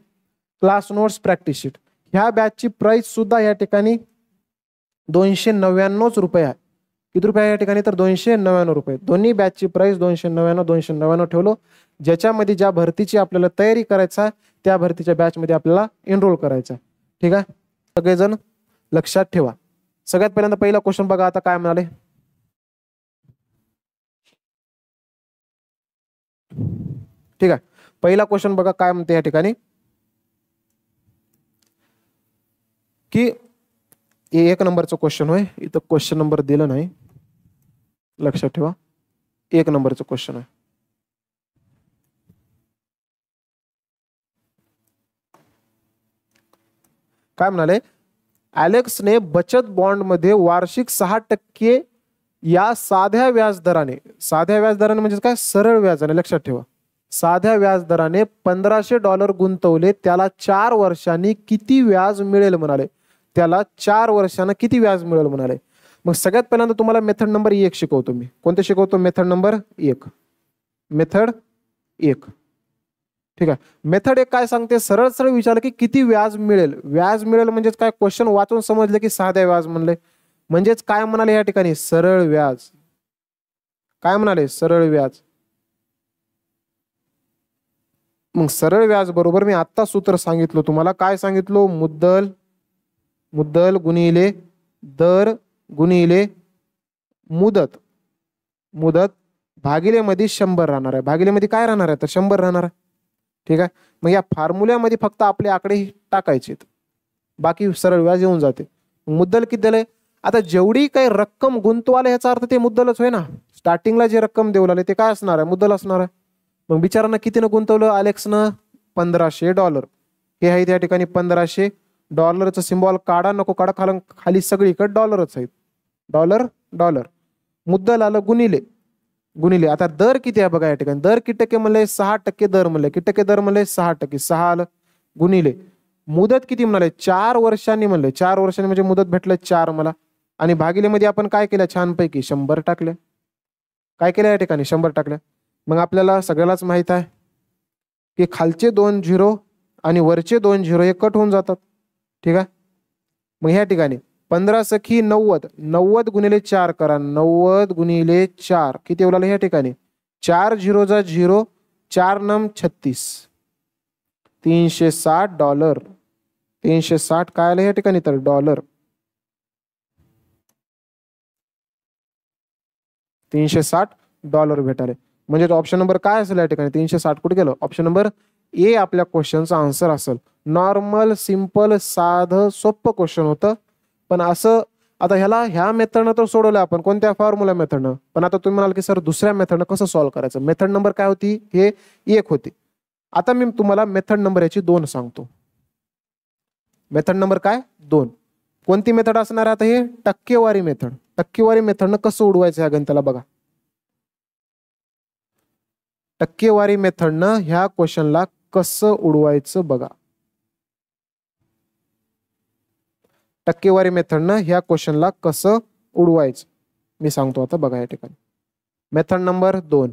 Class notes, practice sheet. ह्या बॅचची प्राइस सुद्धा या ठिकाणी 299 रुपये आहे. किती रुपये आहे या ठिकाणी? तर 299 रुपये. दोन्ही बॅचची प्राइस 299 ठेवलो. ज्याच्यामध्ये ज्या भरतीची आपल्याला तयारी करायचा आहे त्या भरतीच्या बॅचमध्ये आपल्याला एनरोल करायचं आहे. ठीक आहे. सगळेजण लक्षात ठेवा. सगळ्यात पहिल्यांदा पहिला क्वेश्चन बघा. आता काय म्हणाले? ठीक आहे. पहिला क्वेश्चन बघा काय म्हणते या ठिकाणी, की 1 नंबरचं क्वेश्चन होय. इथं क्वेश्चन नंबर दिलं नाही, लक्षात ठेवा. 1 नंबरचं क्वेश्चन आहे. काय म्हणाले? ॲलेक्सने बचत बॉन्डमध्ये वार्षिक 6% या साध्या व्याजदराने, साध्या व्याजदराने म्हणजे काय? सरळ व्याजाने. लक्षात ठेवा. साध्या व्याजदराने $1500 गुंतवले, त्याला 4 वर्षांनी किती व्याज मिळेल म्हणाले. त्याला 4 वर्षांना किती व्याज मिळेल म्हणाले. मग सगळ्यात पहिल्यांदा तुम्हाला मेथड नंबर 1 शिकवतो मी. कोणते शिकवतो? Method number 1. मेथड 1. ठीक आहे. मेथड 1 काय सांगते? सरळ सरळ विचारलं की किती व्याज मिळेल. व्याज मिळेल म्हणजेच काय? क्वेश्चन वाचून समजलं की साध्या व्याज म्हणले, म्हणजेच काय म्हणाले या ठिकाणी? सरळ व्याज. काय म्हणाले? सरळ व्याज. मग सरळ व्याज बरोबर मी आत्ता सूत्र सांगितलं तुम्हाला. काय सांगितलो? मुद्दल, मुद्दल गुणिले दर गुणिले मुदत, मुदत भागिले मध्ये 100 राहणार आहे. भागिले मध्ये काय राहणार आहे? तर 100 राहणार आहे. ठीक आहे. मग या फॉर्म्युल्यामध्ये फक्त आपले आकडे टाकायचे, बाकी सरळ व्याज येऊन जाते. मुद्दल किती दिलंय? आता जेवढी काही रक्कम गुंतवाले ह्याचा अर्थ ते मुद्दलच होय ना. स्टार्टिंगला जे रक्कम देऊ लागले ते काय असणार आहे? मुद्दल असणार आहे. मग बिचारांना कितीनं गुंतवलं अलेक्सनं? $1500. हे आहे त्या ठिकाणी $1500. सिम्बॉल काढा नको काढा, खाली सगळीकडे डॉलरच आहेत. Dollar dollar. मुद्दल आलं गुणिले, गुणिले. आता दर किती आहे बघा या ठिकाणी. दर किती टक्के म्हणले? 6% दर म्हणले. किती टक्के दर म्हणले? 6%. 6 आलं गुणिले. मुदत किती म्हणाले? 4 वर्षांनी म्हणले. 4 वर्षांनी म्हणजे मुदत भेटलं 4 मला. आणि भागिले मध्ये आपण काय केलं? छानपैकी 100 टाकले. काय केलं या ठिकाणी? 100 टाकले. मग आपल्याला सगळ्यालाच माहित आहे की खालचे 2 झिरो आणि वरचे 2 झिरो हे कट होऊन जातात. ठीक आहे. मग ह्या ठिकाणी 15 सखी 90. 90 गुणिले 4 करा. 90 गुणिले 4 किती उरलं ह्या ठिकाणी? 4 झिरोचा 0, 4 नम 36. $360. 360 काय आलं ह्या ठिकाणी? तर डॉलर. $360 भेटाले. म्हणजे ऑप्शन नंबर काय असेल या ठिकाणी? 360 कुठे गेलं? ऑप्शन नंबर ए आपल्या क्वेश्चनचा आन्सर असेल. नॉर्मल, सिंपल, साधं, सोपं क्वेश्चन होतं. पण असं आता ह्या मेथडनं तर सोडवलं आपण, कोणत्या फॉर्म्युला मेथडनं. पण आता तुम्ही म्हणाल की सर दुसऱ्या मेथडनं कसं सॉल्व्ह करायचं. मेथड नंबर काय होती, हे 1 होती. आता मी तुम्हाला मेथड नंबर याची 2 सांगतो. मेथड नंबर काय 2. कोणती मेथड असणार आहे आता, हे टक्केवारी मेथड. टक्केवारी मेथडनं कसं उडवायचं ह्या गणिताला बघा. टक्केवारी मेथडनं ह्या क्वेश्चनला कसं उडवायचं बघा. टक्केवारी मेथडनं ह्या क्वेश्चनला कसं उडवायचं मी सांगतो आता बघा या ठिकाणी. Method number 2.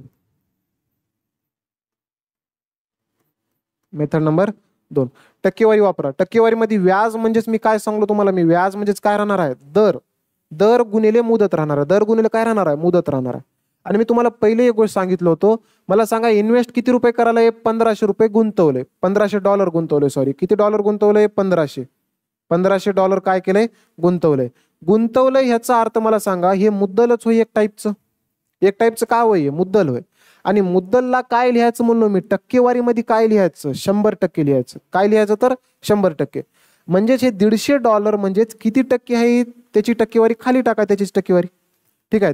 मेथड नंबर 2 टक्केवारी वापरा. टक्केवारीमध्ये व्याज म्हणजेच मी काय सांगलो तुम्हाला, मी व्याज म्हणजेच काय राहणार आहे, दर गुणिले मुदत राहणार आहे. दर गुणिले काय राहणार आहे, मुदत राहणार आहे. आणि मी तुम्हाला पहिले एक गोष्ट सांगितलं होतं, मला सांगा इन्व्हेस्ट किती रुपये करायला, 1500 रुपये गुंतवले, $1500 गुंतवले, सॉरी किती डॉलर गुंतवले, 1500 डॉलर काय केलंय, गुंतवलंय. ह्याचा अर्थ मला सांगा, हे मुद्दलच होय एक टाईपचं काय होय, मुद्दल होय. आणि मुद्दलला काय लिहायचं म्हणलो मी, टक्केवारीमध्ये काय लिहायचं, 100% लिहायचं. काय लिहायचं तर 100%. म्हणजेच हे $150 म्हणजेच किती टक्के आहे त्याची टक्केवारी खाली टाका, त्याचीच टक्केवारी. ठीक आहे,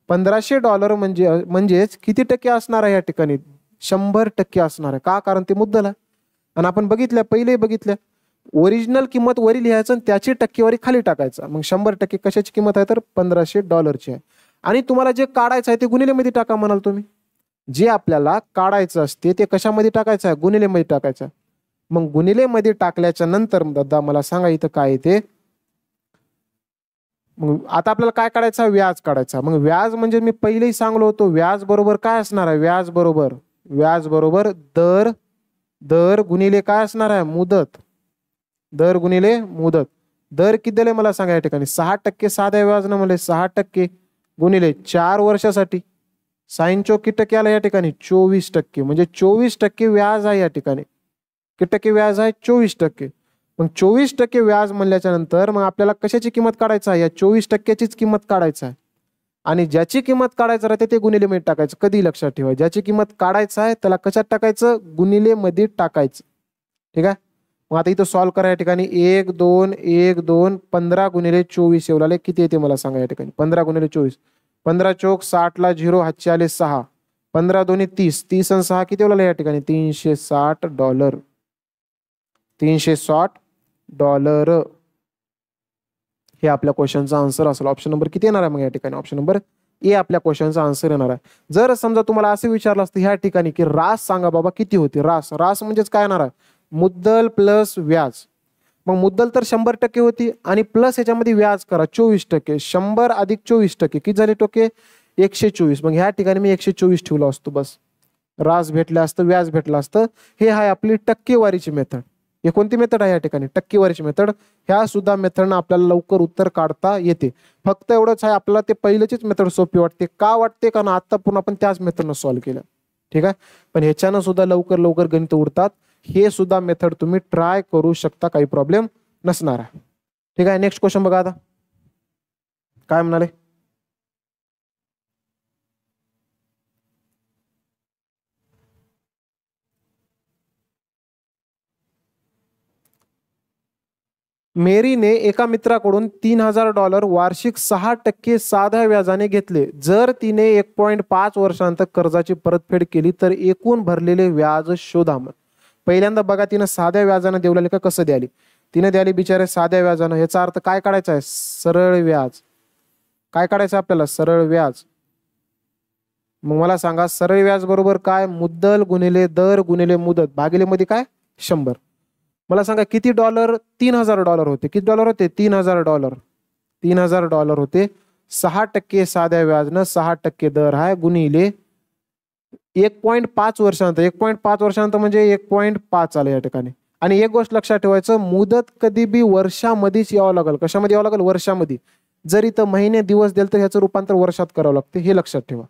$1500 म्हणजेच किती टक्के असणार आहे या ठिकाणी, 100% असणार आहे. का, कारण ते मुद्दल आहे. आणि आपण पहिले बघितल्या ओरिजिनल किंमत वरी लिहायचं आणि त्याची टक्केवारी खाली टाकायचं. मग 100% कशाची किंमत आहे तर $1500 आहे. आणि तुम्हाला जे काढायचं आहे ते गुणिलेमध्ये टाका म्हणाल तुम्ही. जे आपल्याला काढायचं असते ते कशामध्ये टाकायचं आहे, गुणिलेमध्ये टाकायचं. मग गुणिलेमध्ये टाकल्याच्या नंतर दादा मला सांगा इथं काय ते, मग आता आपल्याला काय काढायचं, व्याज काढायचा. मग व्याज म्हणजे मी पहिलेही सांगलो होतो, व्याज बरोबर काय असणार आहे, व्याज बरोबर दर गुणिले काय असणार आहे, मुदत. दर गुणिले मुदत. दर किती दिले मला सांगा या ठिकाणी, 6% साध्या व्याजनं मला 6% गुणिले 4 वर्षासाठी. साइन चौक किती टक्के आला या ठिकाणी, 24%. म्हणजे 24% व्याज आहे या ठिकाणी. किती टक्के व्याज आहे, 24%. मग 24% व्याज म्हणल्याच्या नंतर मग आपल्याला कशाची किंमत काढायचं आहे, या 24%चीच किंमत काढायचं आहे. आणि ज्याची किंमत काढायचं राहते ते गुणिलेमध्ये टाकायचं. कधी लक्षात ठेवा, ज्याची किंमत काढायचं आहे त्याला कशात टाकायचं, गुणिलेमध्ये टाकायचं. ठीक आहे. मग आता इथं सॉल्व्ह करा या ठिकाणी, 1 2 1 2 15 गुणिले 24 एवढाले किती येते मला सांगा या ठिकाणी, 15 गुणिले 24, 15 चौक 60 ला 0 हातचे आले 6, 15 दोन्ही 30, 30 आणि 6 किती एवढाले या ठिकाणी, $360. $360 हे आपल्या क्वेश्चनचा आन्सर असेल. ऑप्शन नंबर किती येणार आहे मग या ठिकाणी, ऑप्शन नंबर ए आपल्या क्वेश्चनचा आन्सर येणार आहे. जर समजा तुम्हाला असं विचारलं असतं ह्या ठिकाणी की रास सांगा बाबा किती होती, रास म्हणजेच काय येणार आहे, मुद्दल प्लस व्याज. मग मुद्दल तर 100% होती आणि प्लस याच्यामध्ये व्याज करा 24%. 100 अधिक 24% किती झाले टक्के, 124. मग ह्या ठिकाणी मी 124 ठेवला असतो बस. रास भेटलं असतं, व्याज भेटलं असतं. हे आहे आपली टक्केवारीची मेथड. हे कोणती मेथड आहे या ठिकाणी, टक्केवारीची मेथड. ह्या सुद्धा मेथडनं आपल्याला लवकर उत्तर काढता येते. फक्त एवढंच आहे, आपल्याला ते पहिल्याचीच मेथड सोपी वाटते. का वाटते, कारण आता पण आपण त्याच मेथडनं सॉल्व्ह केलं. ठीक आहे, पण ह्याच्यानं सुद्धा लवकर गणित उडतात. हे सुद्धा मेथड तुम्ही ट्राय करू शकता, काही प्रॉब्लेम नसणार आहे. ठीक आहे, नेक्स्ट क्वेश्चन बघा आता काय म्हणाले. मेरीने एका मित्राकडून $3000 वार्षिक 6% साध्या व्याजाने घेतले. जर तिने 1.5 वर्षानंतर कर्जाची परतफेड केली तर एकूण भरलेले व्याज शोधा. पहिल्यांदा बघा तिनं साध्या व्याजाने देवलेले का कसं द्याली, तिने द्याली बिचारे साध्या व्याजानं. याचा अर्थ काय काढायचा आहे, सरळ व्याज. काय काढायचं आपल्याला, सरळ व्याज. मग मला सांगा सरळ व्याज बरोबर काय, मुद्दल गुणिले दर गुणिले मुदत भागिले मध्ये काय 100. मला सांगा किती डॉलर, $3000 होते. किती डॉलर होते, $3000. $3000 होते. 6% साध्या व्याजनं 6% दर आहे गुणिले 1.5 वर्षानंतर. 1.5 वर्षानंतर म्हणजे 1.5 आलं या ठिकाणी. आणि एक गोष्ट लक्षात ठेवायचं, मुदत कधी बी वर्षामध्येच यावं लागेल. कशामध्ये यावं लागेल, वर्षामध्ये. जर इथं महिने दिवस दिलं तर ह्याचं रूपांतर वर्षात करावं लागते, हे लक्षात ठेवा.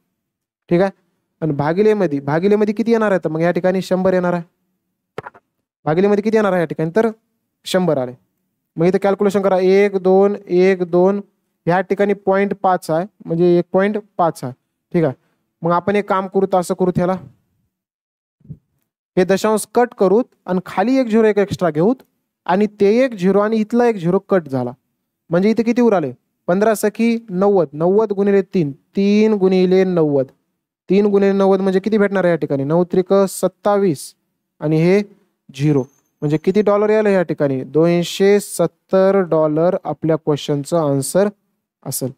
ठीक आहे. आणि भागिलेमध्ये किती येणार आहे, तर मग या ठिकाणी 100 येणार आहे. भागिलेमध्ये किती येणार आहे या ठिकाणी, तर 100 आले. मग इथे कॅल्क्युलेशन करा, 1 2 1 2 ह्या ठिकाणी 0.5 आहे, म्हणजे 1.5 आहे. ठीक आहे. मग आपण एक काम करू, असं करू, ह्याला हे दशांश कट करूत आणि खाली एक 0 एक एक्स्ट्रा घेऊत आणि ते एक 0 आणि इथला एक 0 कट झाला. म्हणजे इथे किती उराले 15 सखी 90, 90 गुणिले 3, 3 गुणिले 90, 3 गुणिले 90 म्हणजे किती भेटणार आहे या ठिकाणी 9 त्रिक 27 आणि हे 0 म्हणजे किती डॉलर यायला या ठिकाणी $270 आपल्या क्वेश्चनचं आन्सर असेल.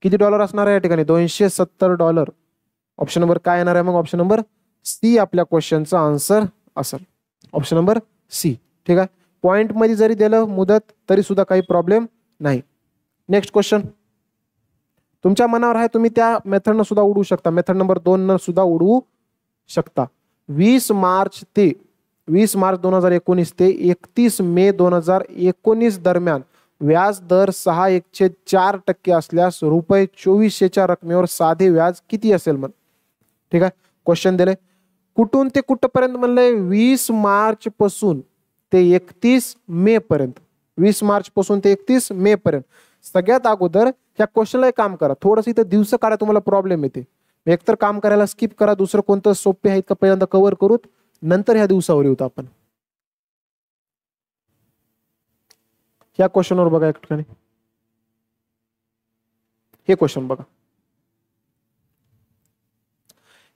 किती डॉलर असणार आहे या ठिकाणी $270. ऑप्शन नंबर काय येणार आहे मग ऑप्शन नंबर सी आपल्या क्वेश्चनचं आन्सर असेल. Option number c. ठीक आहे. पॉइंट मध्ये जरी दिलं मुदत तरी सुद्धा काही प्रॉब्लेम नाही. नेक्स्ट क्वेश्चन तुमच्या मनावर आहे, तुम्ही त्या मेथडनं सुद्धा उडवू शकता. मेथड नंबर 2 न सुद्धा उडवू शकता. 20 मार्च 2019 ते 31 मे 2019 दरम्यान व्याज दर 6.4% असल्यास ₹2400च्या रकमेवर साधे व्याज किती असेल मग. ठीक आहे. क्वेश्चन दिले कुठून ते कुठपर्यंत म्हणलंय 20 मार्च पासून ते 31 मे पर्यंत. 20 मार्च पासून ते 31 मे पर्यंत. सगळ्यात अगोदर ह्या क्वेश्चनला एक काम करा, थोडंसं इथं दिवस काढा, तुम्हाला प्रॉब्लेम येते. एकतर काम करायला स्किप करा, दुसरं कोणतं सोपे आहेत का पहिल्यांदा कव्हर करूत, नंतर ह्या दिवसावर येऊत आपण. ह्या क्वेश्चनवर बघा एक ठिकाणी हे क्वेश्चन बघा.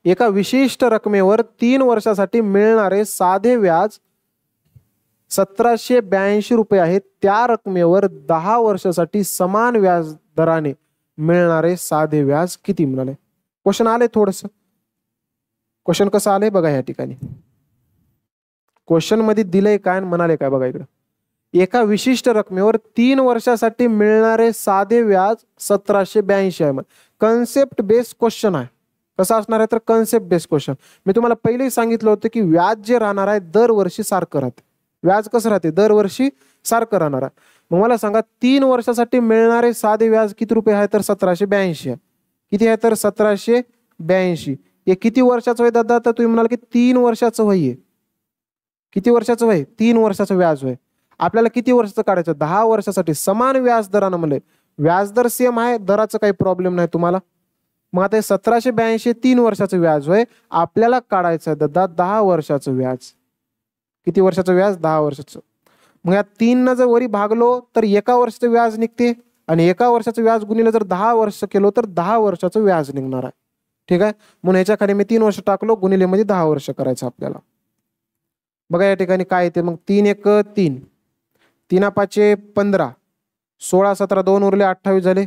एका विशिष्ट रकमेवर 3 वर्षासाठी मिळणारे साधे व्याज ₹1782 आहे. त्या रकमेवर 10 वर्षासाठी समान व्याज दराने मिळणारे साधे व्याज किती म्हणाले. क्वेश्चन आले थोडस. क्वेश्चन कसं आलंय बघा या ठिकाणी. क्वेश्चन मध्ये दिलंय काय म्हणाले काय बघा इकडे. एका विशिष्ट रकमेवर 3 वर्षासाठी मिळणारे साधे व्याज 1782 आहे. कन्सेप्ट बेस्ड क्वेश्चन आहे. कसं असणार आहे तर कन्सेप्ट बेस्ड क्वेश्चन. मी तुम्हाला पहिलेही सांगितलं होतं की व्याज जे राहणार आहे दरवर्षी सारखं राहते. व्याज कसं राहते दरवर्षी सारखं राहणार आहे. मग मला सांगा 3 वर्षासाठी मिळणारे साधे व्याज किती रुपये आहे तर 1782 आहे. किती आहे तर 1782. हे किती वर्षाचं वय दादा तर तुम्ही म्हणाल की 3 वर्षाचं वय आहे. किती वर्षाचं वय 3 वर्षाचं व्याज वय. आपल्याला किती वर्षाचं काढायचं 10 वर्षासाठी समान व्याज दरानं म्हणले. व्याजदर सेम आहे, दराचं काही प्रॉब्लेम नाही तुम्हाला. मग आता 1782 3 वर्षाचं व्याज वय आपल्याला काढायचं आहे दादा 10 वर्षाचं व्याज. किती वर्षाचं व्याज 10 वर्षाचं. मग या 3 न जर वरी भागलो तर एका वर्षाचं व्याज निघते आणि एका वर्षाचं व्याज गुणिले जर 10 वर्ष केलो तर 10 वर्षाचं व्याज निघणार आहे. ठीक आहे. म्हणून ह्याच्या खाली मी 3 वर्ष टाकलो, गुणिले मध्ये 10 वर्ष करायचं आपल्याला. बघा या ठिकाणी काय येते मग 3 1 3, 3 5 15, 16 17 2 उरले 28 झाले,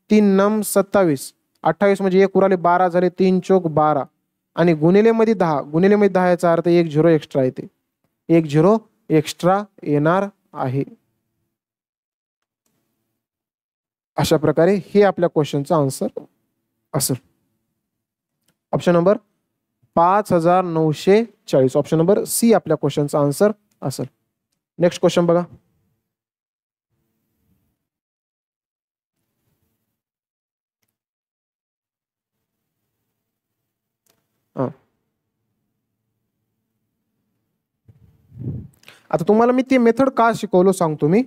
3 9 27, 28 म्हणजे 1 उरले 12 झाले, 3 चौक 12 आणि गुणिले मध्ये 10, गुणिले मध्ये 10 याचा अर्थ 1 0 एक्स्ट्रा येते. 1 0 एक्स्ट्रा येणार आहे. अशा प्रकारे हे आपल्या क्वेश्चनचा आन्सर असेल. Option number 5940. Option number c आपल्या क्वेश्चनचा आन्सर असेल. नेक्स्ट क्वेश्चन बघा. आता तुम्हाला मी ते मेथड का शिकवलो सांगतो. मी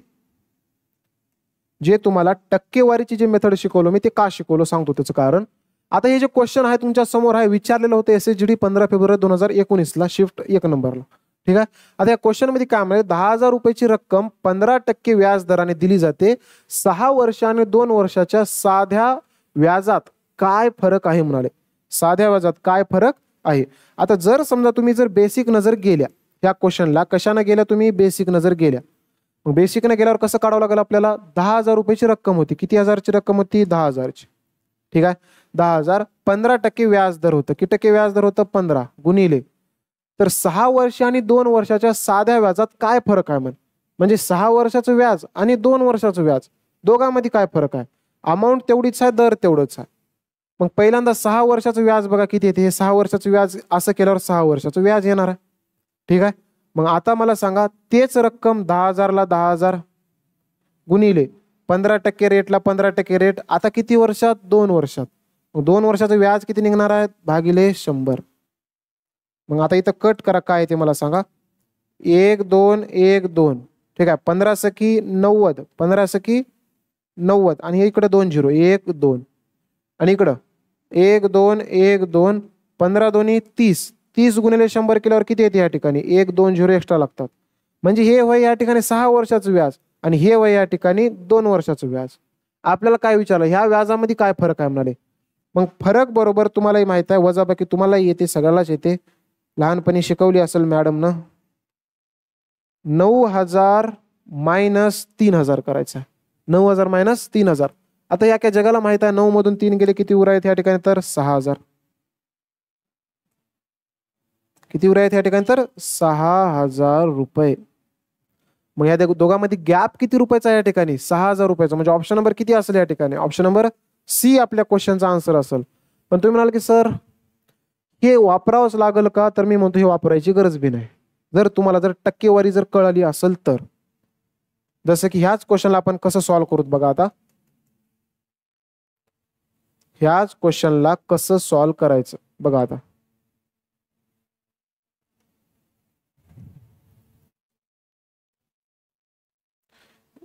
जे तुम्हाला टक्केवारीची जे मेथड शिकवलो मी ते का शिकवलो सांगतो त्याचं कारण. आता हे जे क्वेश्चन आहे तुमच्या समोर आहे विचारलेलं होतं SHD 15 फेब्रुवारी 2019 शिफ्ट 1 नंबरला. ठीक आहे. आता या क्वेश्चन मध्ये काय म्हणजे 10,000 रुपयाची रक्कम 15% व्याज दराने दिली जाते. 6 वर्ष आणि 2 वर्षाच्या साध्या व्याजात काय फरक आहे म्हणाले. साध्या व्याजात काय फरक आहे. आता जर समजा तुम्ही जर बेसिक नजर गेल्या या क्वेश्चनला, कशाने गेल्या तुम्ही बेसिक नजर गेल्या. मग बेसिकने गेल्यावर कसं काढावं लागेल आपल्याला 10,000 रुपयाची रक्कम होती. किती हजारची रक्कम होती 10,000ची. ठीक आहे. 10,000 15% व्याज दर होतं. किती टक्के व्याज दर होतं 15 गुणिले तर 6 वर्ष आणि 2 वर्षाच्या साध्या व्याजात काय फरक आहे म्हणजे 6 वर्षाचं व्याज आणि 2 वर्षाचं व्याज दोघांमध्ये काय फरक आहे. अमाऊंट तेवढीच आहे, दर तेवढंच आहे. मग पहिल्यांदा 6 वर्षाचं व्याज बघा किती येते. हे 6 वर्षाचं व्याज असं केल्यावर 6 वर्षाचं व्याज येणार आहे. ठीक आहे. मग आता मला सांगा तेच रक्कम 10,000ला 10,000 गुणिले 15% रेटला 15% रेट आता किती वर्षात 2 वर्षात. मग 2 वर्षाचं व्याज किती निघणार आहे भागिले 100. मग आता इथं कट करा काय ते मला सांगा. 1 2 1 2. ठीक आहे. 15 सकी 90, 15 सकी 90 आणि हे इकडे 2 0 1 2 आणि इकडं 1 2 1 2 15 दोन्ही 30, 30 गुणिले 100 केल्यावर किती येते या ठिकाणी 1 2 0 एक्स्ट्रा लागतात. म्हणजे हे होय या ठिकाणी 6 वर्षाचं व्याज आणि हे वय या ठिकाणी 2 वर्षाचं व्याज. आपल्याला काय विचारलं, ह्या व्याजामध्ये काय फरक आहे म्हणाले. मग फरक बरोबर तुम्हालाही माहित आहे, वजाबाकी तुम्हालाही येते, सगळ्यालाच येते, लहानपणी शिकवली असेल मॅडमनं. 9,000 मायनस 3,000 करायचं आहे. 9,000 मायनस 3,000. आता या काय जगाला माहित आहे 9 मधून 3 गेले किती उरायत या ठिकाणी, तर 6,000. किती उरायत या ठिकाणी, तर 6,000 रुपये. मग या दोघांमध्ये गॅप किती रुपयाचा आहे या ठिकाणी, 6,000 रुपयाचा. म्हणजे ऑप्शन नंबर किती असेल या ठिकाणी, ऑप्शन नंबर सी आपल्या क्वेश्चनचा आन्सर असेल. पण तुम्ही म्हणाल की सर हे वापरावंच लागेल का, तर मी म्हणतो हे वापरायची गरज बी नाही. जर तुम्हाला जर टक्केवारी जर कळली असेल तर. जसं की ह्याच क्वेश्चनला आपण कसं सॉल्व्ह करूत बघा. आता ह्याच क्वेश्चनला कसं सॉल्व्ह करायचं बघा. आता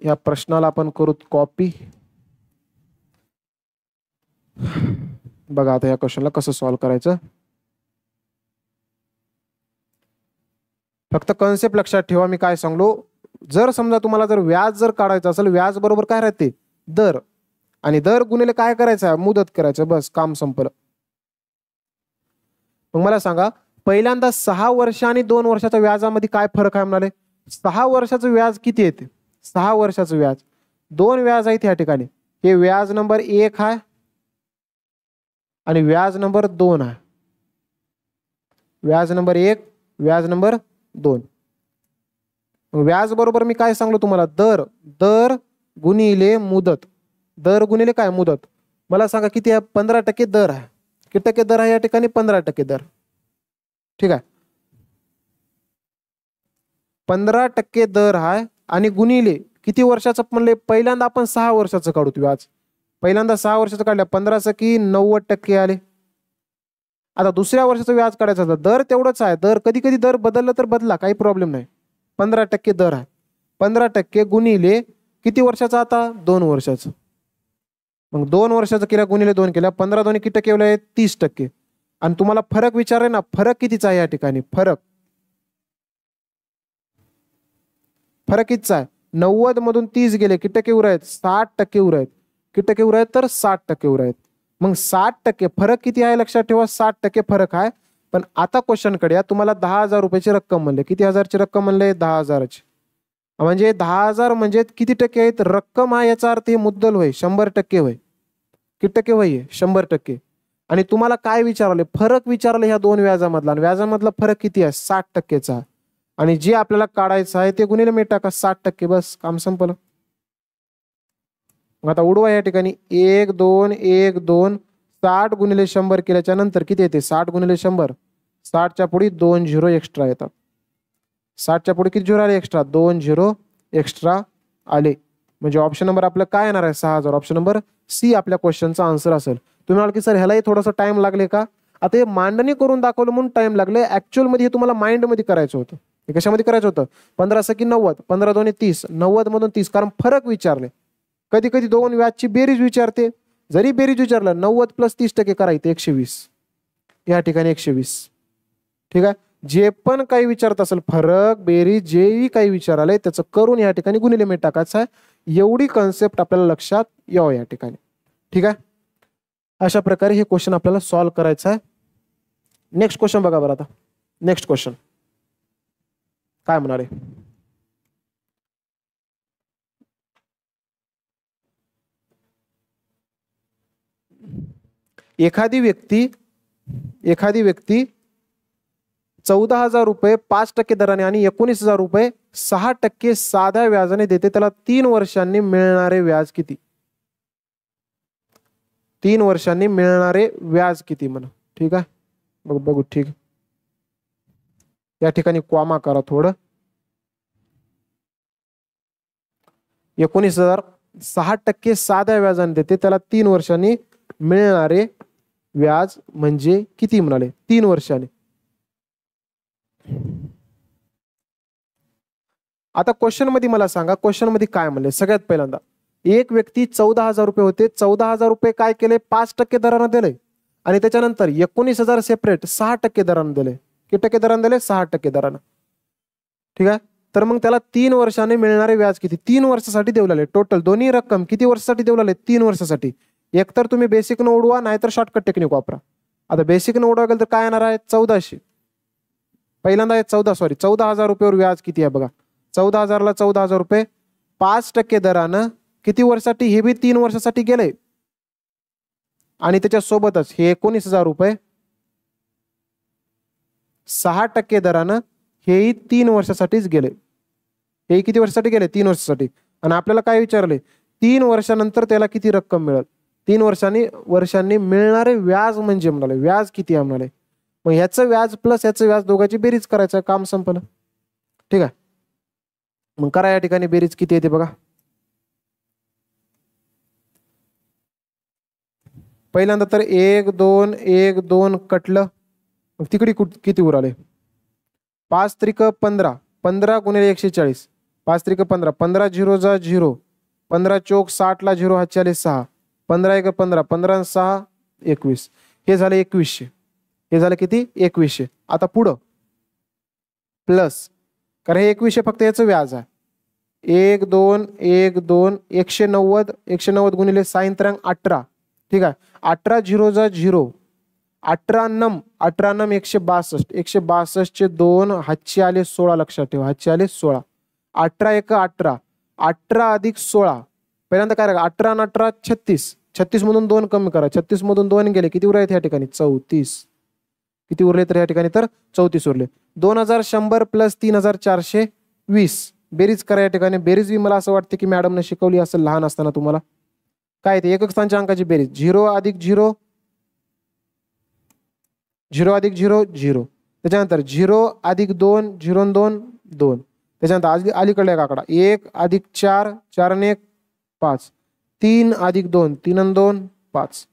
या प्रश्नाला आपण करूत कॉपी. बघा आता या क्वेश्चनला कसं सॉल्व्ह करायचं. फक्त कन्सेप्ट लक्षात ठेवा. मी काय सांगलो, जर समजा तुम्हाला जर व्याज जर काढायचं असेल, व्याज बरोबर काय राहते, दर, आणि दर गुणिले काय करायचं आहे, मुदत करायचं, बस काम संपलं. मग मला सांगा, पहिल्यांदा 6 वर्ष आणि 2 वर्षाच्या व्याजामध्ये काय फरक आहे म्हणाले. 6 वर्षाचं व्याज किती येते, 6 वर्षाचं व्याज 2 व्याज आहेत या ठिकाणी. हे व्याज नंबर 1 आहे आणि व्याज नंबर 2 आहे. व्याज नंबर 1, व्याज नंबर 2. व्याज बरोबर मी काय सांगलो तुम्हाला, दर, दर गुणिले मुदत. दर गुणिले काय, मुदत. मला सांगा किती आहे, 15% दर आहे. किती टक्के दर आहे या ठिकाणी, 15% दर. ठीक आहे, 15% दर आहे आणि गुणिले किती वर्षाचं म्हणले, पहिल्यांदा आपण 6 वर्षाचं काढू व्याज. पहिल्यांदा 6 वर्षाचं काढल्या, 15 सकी 90% आले. आता दुसऱ्या वर्षाचं व्याज काढायचं होतं, दर तेवढंच आहे. दर कधी कधी दर बदलला तर बदला, काही प्रॉब्लेम नाही. 15% दर आहे. 15% गुणिले किती वर्षाचा, आता 2 वर्षाचं. मग 2 वर्षाचं केल्या गुणिले 2 केल्या, 15 दोन्ही किती टक्के आहे, 30%. आणि तुम्हाला फरक विचारले ना, फरक कितीचा आहे या ठिकाणी, फरक कितीचा आहे. 90 मधून 30 गेले, किती टक्के उरायत, 60% उरायत. किती टक्के उरायत, तर 60% उरायत. मग 60% फरक किती आहे लक्षात ठेवा, 60% फरक आहे. पण आता क्वेश्चन कडे तुम्हाला 10,000 रुपयाची रक्कम म्हणले. किती हजारची रक्कम म्हणले, 10,000ची. म्हणजे 10,000 म्हणजे किती टक्के आहेत, रक्कम आहे, याचा अर्थ हे मुद्दल होय, 100% होय. किती टक्के होय, 100%. आणि तुम्हाला काय विचारले, फरक विचारले ह्या 2 व्याजामधला, आणि व्याजामधला फरक किती आहे, 60%चा. आणि जे आपल्याला काढायचं आहे ते गुणिले मी टाका 60%, बस काम संपलं. आता उडवा या ठिकाणी 1 2 1 2, 60 गुणिले 100 केल्याच्या नंतर किती येते, 60 गुणिले 100, 60च्या पुढे 2 झिरो एक्स्ट्रा येतात. 60च्या पुढे किती झिरो आले, एक्स्ट्रा 2 झिरो एक्स्ट्रा आले. म्हणजे ऑप्शन नंबर आपलं काय येणार आहे, 6,000. ऑप्शन नंबर सी आपल्या क्वेश्चनचा आन्सर असेल. तुम्ही म्हणाल की सर ह्यालाही थोडासा टाइम लागले का. आता हे मांडणी करून दाखवलं म्हणून टाइम लागले, ऍक्च्युअल मध्ये हे तुम्हाला माइंड मध्ये करायचं होतं. हे कशामध्ये करायचं होतं, 15 सकी 90, 15 दोन्ही 30, 90 मधून 30, कारण फरक विचारले. कधी कधी 2 व्याजची बेरीज विचारते, जरी बेरीज विचारलं 90 प्लस 30% करायचं 120, या ठिकाणी 120. ठीक आहे, जे पण काही विचारत असेल, फरक बेरीज जेही काही विचारालंय त्याचं करून या ठिकाणी गुणिले मीठ टाकायचं आहे. एवढी कन्सेप्ट आपल्याला लक्षात यावं या ठिकाणी. ठीक आहे, अशा प्रकारे हे क्वेश्चन आपल्याला सॉल्व्ह करायचं आहे. नेक्स्ट क्वेश्चन बघा बरं. आता नेक्स्ट क्वेश्चन काय म्हणाले, एखादी व्यक्ती 14,000 रुपये 5% दराने आणि 19,000 रुपये 6% साध्या व्याजाने देते, त्याला 3 वर्षांनी मिळणारे व्याज किती. 3 वर्षांनी मिळणारे व्याज किती म्हणा. ठीक आहे, बघू. ठीक, या ठिकाणी कॉमा करा थोडं. 19,000 6% साध्या व्याजाने देते, त्याला 3 वर्षांनी मिळणारे व्याज म्हणजे किती म्हणाले, 3 वर्षांनी. आता क्वेश्चन मध्ये मला सांगा, क्वेश्चन मध्ये काय म्हणले. सगळ्यात पहिल्यांदा एक व्यक्ती 14,000 रुपये होते, 14,000 रुपये काय केले, 5% दराने दिले, आणि त्याच्यानंतर 19,000 सेपरेट 6% दराने दिले. किती टक्के दराने दिले, 6% दराने. ठीक आहे, तर मग त्याला 3 वर्षाने मिळणारे व्याज किती? 3 वर्षासाठी देवलेले टोटल दोन्ही रक्कम किती वर्षासाठी देवलेले? 3 वर्षासाठी. एकतर तुम्ही बेसिक न उडवा नाहीतर शॉर्टकट टेक्निक वापरा. आता बेसिक न उडवा गेलं तर काय येणार आहे? 1400. पहिल्यांदा आहे 14,000 रुपयावर व्याज किती आहे बघा. 14,000ला 14,000 रुपये 5% दरानं किती वर्षासाठी? हे बी 3 वर्षासाठी गेले. आणि त्याच्या सोबतच हे 19,000 रुपये 6% दरानं हेही 3 वर्षासाठीच गेले. हे किती वर्षासाठी गेले? 3 वर्षासाठी. आणि आपल्याला काय विचारले? 3 वर्षानंतर त्याला किती रक्कम मिळेल? 3 वर्षांनी मिळणारे व्याज म्हणजे म्हणाले व्याज किती आहे म्हणाले. मग ह्याचं व्याज प्लस ह्याचं व्याज दोघांची बेरीज करायचं, काम संपलं. ठीक आहे, मग करा या ठिकाणी बेरीज किती येते बघा. पहिल्यांदा तर 1 2 1 2 कटलं. मग तिकडे किती उराले? 5 त्रिक 15, 15 गुणिले 140, 5 त्रिक 15, 15 0 जा 0, 15 चौक 60 ला 0 हात 6, 15 1 15, 15 6 21. हे झाले 2100. हे झालं किती? 2100. आता पुढं प्लस, कारण हे 2100 फक्त याचं व्याज आहे. 1 2 1 2 190, 190 गुणिले 6 18. ठीक आहे, 18 0 जा 0, 18 नम 162, 162 चे 2 हातचे आले 16. लक्षात ठेवा, हातचे आले 16. 18 1 18, 18 अधिक 16. पहिल्यांदा काय राहा? 18 आणि 18 36, 36 मधून 2 कमी करा. 36 मधून 2 गेले, किती उरले या ठिकाणी? 34. किती उरले तर या ठिकाणी? तर 34 उरले. 2100 प्लस 3420. बेरीज करा या ठिकाणी. बेरीज बी मला असं वाटतं की मॅडमने शिकवली असेल लहान असताना तुम्हाला. काय ते एकक स्थानच्या अंकाची बेरीज 0 अधिक 0, 0 अधिक 0 0. त्याच्यानंतर 0 अधिक 2, 0 2 2. त्याच्यानंतर अलीकडे एक आकडा 1 अधिक 4, 4 आणि 1 5, 3 अधिक 2, 3 आणि 2 5.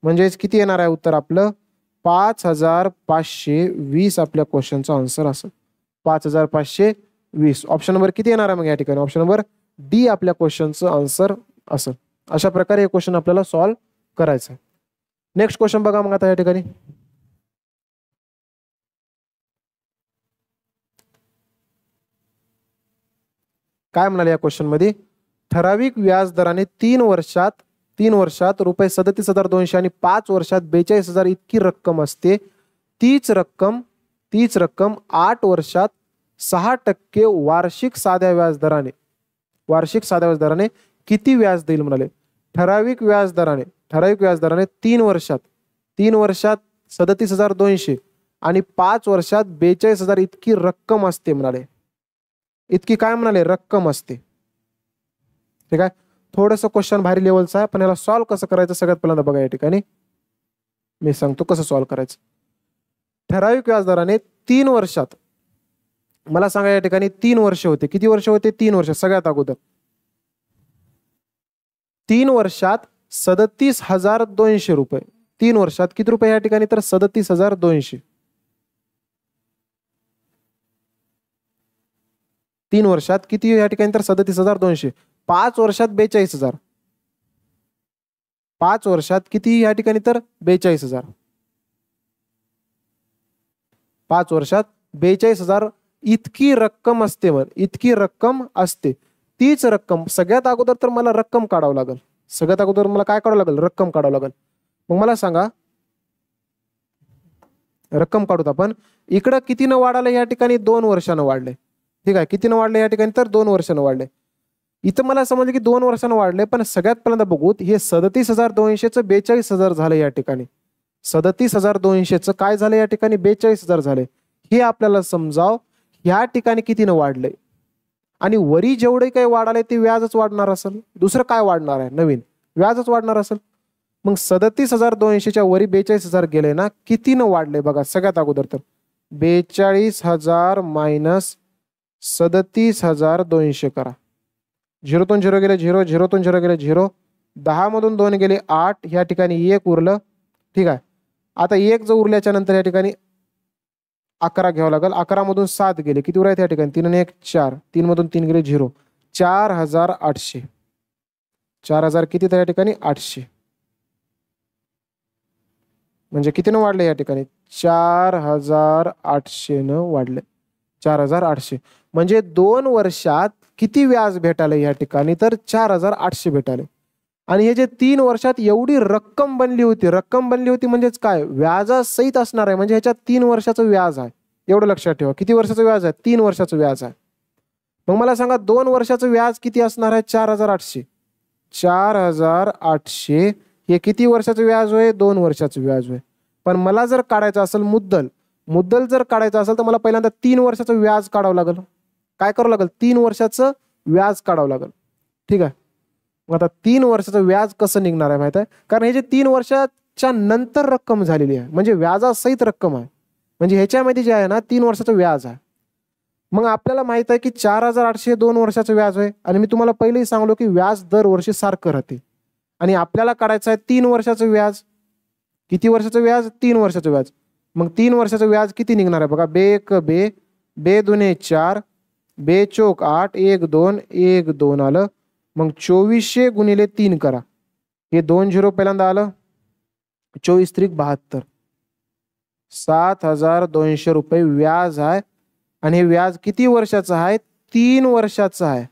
म्हणजेच किती येणार आहे उत्तर आपलं? 5520 आपल्या क्वेश्चनचा आन्सर असेल. 5520. ऑप्शन नंबर किती येणार आहे मग या ठिकाणी? ऑप्शन नंबर डी आपल्या क्वेश्चनचं आन्सर असेल. अशा प्रकारे हे क्वेश्चन आपल्याला सॉल्व्ह करायचं आहे. नेक्स्ट क्वेश्चन बघा मग आता या ठिकाणी. काय म्हणाले या क्वेश्चन मध्ये? ठराविक व्याज दराने 3 वर्षात रुपये 37,200 आणि 5 वर्षात 42,000 इतकी रक्कम असते. तीच रक्कम 8 वर्षात 6% वार्षिक साध्या व्याज दराने किती व्याज देईल म्हणाले. ठराविक व्याज दराने 3 वर्षात 37,200 आणि 5 वर्षात 42,000 इतकी रक्कम असते म्हणाले. इतकी काय म्हणाले? रक्कम असते. ठीक आहे, थोडंसं क्वेश्चन भारी लेवलचं आहे, पण याला सॉल्व्ह कसं करायचं सगळ्यात पहिल्यांदा बघा या ठिकाणी मी सांगतो कसं सॉल्व्ह करायचं. ठराविक व्याजदराने 3 वर्षात, मला सांगा या ठिकाणी 3 वर्ष होते. किती वर्ष होते? 3 वर्ष. सगळ्यात अगोदर 3 वर्षात 37,200 रुपये. 3 वर्षात किती रुपये या ठिकाणी? तर 37,200. 3 वर्षात किती या ठिकाणी? तर 37,200. 5 वर्षात 42,000. 5 वर्षात किती या ठिकाणी? तर 42,000. 5 वर्षात 42,000 इतकी रक्कम असते. इतकी रक्कम असते. तीच रक्कम सगळ्यात अगोदर तर मला रक्कम काढावं लागेल. सगळ्यात अगोदर मला काय काढावं लागेल? रक्कम काढावं लागेल. मग मला सांगा, रक्कम काढूत आपण. इकडं कितीनं वाढालं या ठिकाणी? 2 वर्षानं वाढले. ठीक आहे, कितीनं वाढले या ठिकाणी? तर 2 वर्षानं वाढले. इथं मला समजलं की 2 वर्षानं वाढले, पण सगळ्यात पहिल्यांदा बघूत हे 37,200चं 42,000 झालं या ठिकाणी. 37,200चं काय झालं या ठिकाणी? 42,000 झाले. हे आपल्याला समजाव या ठिकाणी कितीनं वाढलंय. आणि वरी जेवढे काही वाढाले ते व्याजच वाढणार असेल. दुसरं काय वाढणार आहे? नवीन व्याजच वाढणार असेल. मग 37,200च्या वरी 42,000 गेले ना, कितीनं वाढले बघा. सगळ्यात अगोदर तर 42,000 मायनस 37,200 करा. 0 तून 0 गेले 0, 0 तून 0 गेले 0, 10 मधून 2 गेले 8. या ठिकाणी 1 उरलं. ठीक आहे, आता 1 जो उरल्याच्या नंतर या ठिकाणी 11 घ्यावं लागेल. 11 मधून 7 गेले, किती उरायत या ठिकाणी? 3 आणि 1 4, 3 मधून 3 गेले 0. 4,800. 4,000 किती तर या ठिकाणी? 800. म्हणजे कितीनं वाढले या ठिकाणी? 4,800 न वाढले. 4,800. म्हणजे 2 वर्षात किती व्याज भेटाले या ठिकाणी, तर 4,800 भेटाले. आणि हे जे 3 वर्षात एवढी रक्कम बनली होती म्हणजेच काय, व्याजासहित असणार आहे. म्हणजे ह्याच्यात 3 वर्षाचं व्याज आहे, एवढं लक्षात ठेवा. किती वर्षाचं व्याज आहे, 3 वर्षाचं व्याज आहे. मग मला सांगा 2 वर्षाचं व्याज किती असणार आहे, 4,800. 4,800 हे किती वर्षाचं व्याज होय, 2 वर्षाचं व्याज होय. पण मला जर काढायचं असेल मुद्दल जर काढायचं असेल तर मला पहिल्यांदा 3 वर्षाचं व्याज काढावं लागेल. काय करावं लागेल, 3 वर्षाचं व्याज काढावं लागेल. ठीक आहे. मग आता 3 वर्षाचं व्याज कसं निघणार आहे माहित आहे, कारण हे जे 3 वर्षाच्या नंतर रक्कम झालेली आहे, म्हणजे व्याजासहित रक्कम आहे. म्हणजे ह्याच्यामध्ये जे आहे ना 3 वर्षाचं व्याज आहे. मग आपल्याला माहित आहे की 4,800 2 वर्षाचं व्याज आहे. आणि मी तुम्हाला पहिलेही सांगलो की व्याज दरवर्षी सारखं राहते. आणि आपल्याला काढायचं आहे 3 वर्षाचं व्याज. किती वर्षाचं व्याज, 3 वर्षाचं व्याज. मग 3 वर्षाचं व्याज किती निघणार आहे बघा, बे दुने 4, बे चोक 8, 1 2 1 2 आलं. मग 2400 गुणिले 3 करा. हे 2 झिरो पहिल्यांदा आलं, 24 त्रिक 72. 7,200 रुपये व्याज आहे. आणि हे व्याज किती वर्षाचं आहे, 3 वर्षाचं आहे.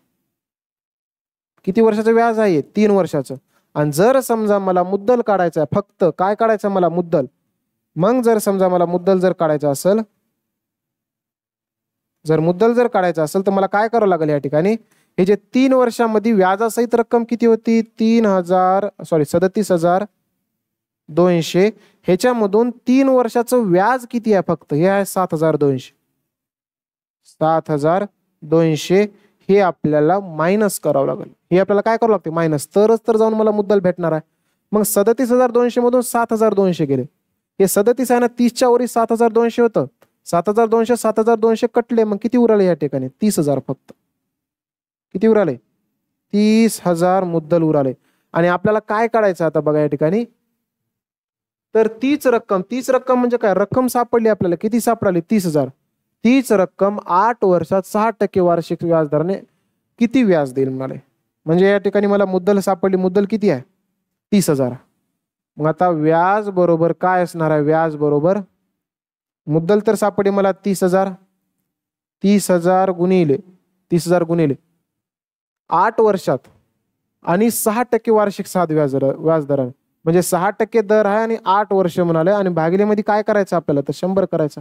किती वर्षाचं व्याज आहे, 3 वर्षाचं. आणि जर समजा मला मुद्दल काढायचं आहे, फक्त काय काढायचं मला, मुद्दल. मग जर समजा मला मुद्दल जर काढायचं असेल, तर मला काय करावं लागेल या ठिकाणी, हे जे 3 वर्षामध्ये व्याजासहित रक्कम किती होती, 37,200. ह्याच्यामधून 3 वर्षाचं व्याज किती आहे फक्त, हे आहे 7,200. 7,200 हे आपल्याला मायनस करावं लागेल. हे आपल्याला काय करावं लागते, मायनस. तरच तर जाऊन मला मुद्दल भेटणार आहे. मग 37,200 मधून 7,200 गेले. हे 37 आहे ना, 30च्या वरी 7,200 होतं. 7,200 कटले. मग किती उराले या ठिकाणी, 30,000 फक्त. किती उराले, 30,000 मुद्दल उराले. आणि आपल्याला काय काढायचं आता बघा या ठिकाणी, तर तीच रक्कम म्हणजे काय, रक्कम सापडली आपल्याला. किती सापडली, 30,000. तीच रक्कम 8 वर्षात 6% वार्षिक व्याजदराने किती व्याज देईल म्हणाले. म्हणजे या ठिकाणी मला मुद्दल सापडली. मुद्दल किती आहे, 30,000. मग आता व्याज बरोबर काय असणार आहे, व्याज बरोबर मुद्दल तर सापडली मला 30,000. 30,000 गुणिले 8 वर्षात आणि 6% वार्षिक व्याजदराने. म्हणजे 6% दर आहे आणि 8 वर्ष म्हणाले. आणि भागिलेमध्ये काय करायचं आपल्याला, तर 100 करायचा.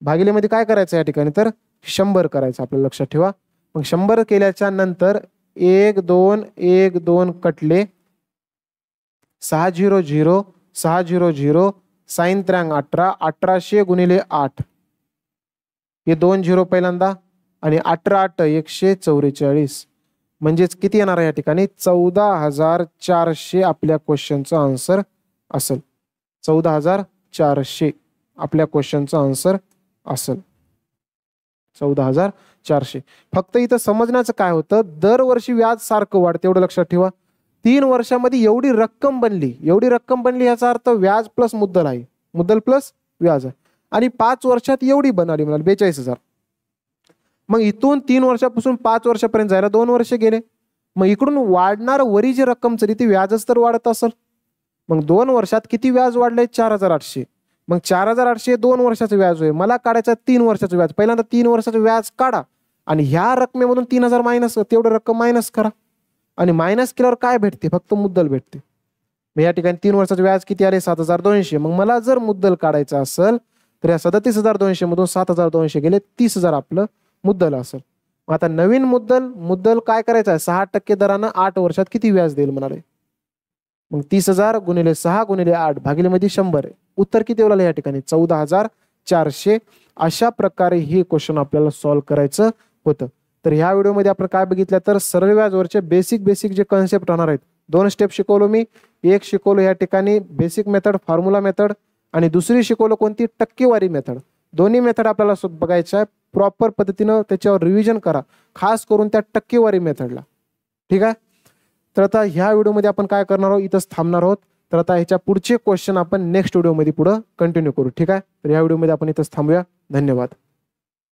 भागिलेमध्ये काय करायचं या ठिकाणी, तर 100 करायचं. आपल्याला लक्षात ठेवा. मग 100 केल्याच्या नंतर 1 2 1 2 कटले. 600 600 साइन 3 18. 1800 गुणिले 8. हे 2 झिरो पहिल्यांदा. आणि 18 8 144. म्हणजेच किती येणार आहे या ठिकाणी, 14,400 आपल्या क्वेश्चनचं आन्सर असेल. 14,400 आपल्या क्वेश्चनचं आन्सर असेल. 14,400. फक्त इथं समजण्याचं काय होतं, दरवर्षी व्याज सारखं वाढतं, एवढं लक्षात ठेवा. 3 वर्षामध्ये एवढी रक्कम बनली याचा अर्थ व्याज प्लस मुद्दल आहे, मुद्दल प्लस व्याज आहे. आणि 5 वर्षात एवढी बनली म्हणाल 42,000. मग इथून 3 वर्षापासून 5 वर्षापर्यंत जायला 2 वर्ष गेले. मग इकडून वाढणार वरी जी रक्कम चली ती व्याजच तर वाढत असेल. मग 2 वर्षात किती व्याज वाढले, 4,800. मग 4,800 2 वर्षाचं व्याज होय. मला काढायचं 3 वर्षाचं व्याज. पहिल्यांदा 3 वर्षाचं व्याज काढा आणि ह्या रकमेमधून 3,000 मायनस, तेवढं रक्कम मायनस करा. आणि मायनस केल्यावर काय भेटते, फक्त मुद्दल भेटते. मग या ठिकाणी 3 वर्षाचं व्याज किती आले, 7,200. मग मला जर मुद्दल काढायचं असेल तर या 37,200 मधून 7,200 गेले, 30,000 आपलं मुद्दल असेल. मग आता नवीन मुद्दल काय करायचं आहे, 6% दरानं 8 वर्षात किती व्याज देईल म्हणाले. मग 30,000 गुणिले 6 गुणिले 8 भागिलेमध्ये 100 आहे. उत्तर किती आलं या ठिकाणी, 14,400. अशा प्रकारे हे क्वेश्चन आपल्याला सॉल्व्ह करायचं होतं. तर ह्या व्हिडिओमध्ये आपण काय बघितलं, तर सरळ व्याजवरचे बेसिक जे कन्सेप्ट राहणार आहेत. 2 स्टेप शिकवलो मी. एक शिकवलो या ठिकाणी बेसिक मेथड, फॉर्म्युला मेथड. आणि दुसरी शिकवलं कोणती, टक्केवारी मेथड. दोन्ही मेथड आपल्याला बघायच्या आहे. प्रॉपर पद्धतीनं त्याच्यावर रिव्हिजन करा, खास करून त्या टक्केवारी मेथडला. ठीक आहे. तर आता ह्या व्हिडिओमध्ये आपण काय करणार आहोत, इथंच थांबणार आहोत. तर आता ह्याच्या पुढचे क्वेश्चन आपण नेक्स्ट व्हिडिओमध्ये पुढे कंटिन्यू करू. ठीक आहे. तर ह्या व्हिडिओमध्ये आपण इथंच थांबूया. धन्यवाद.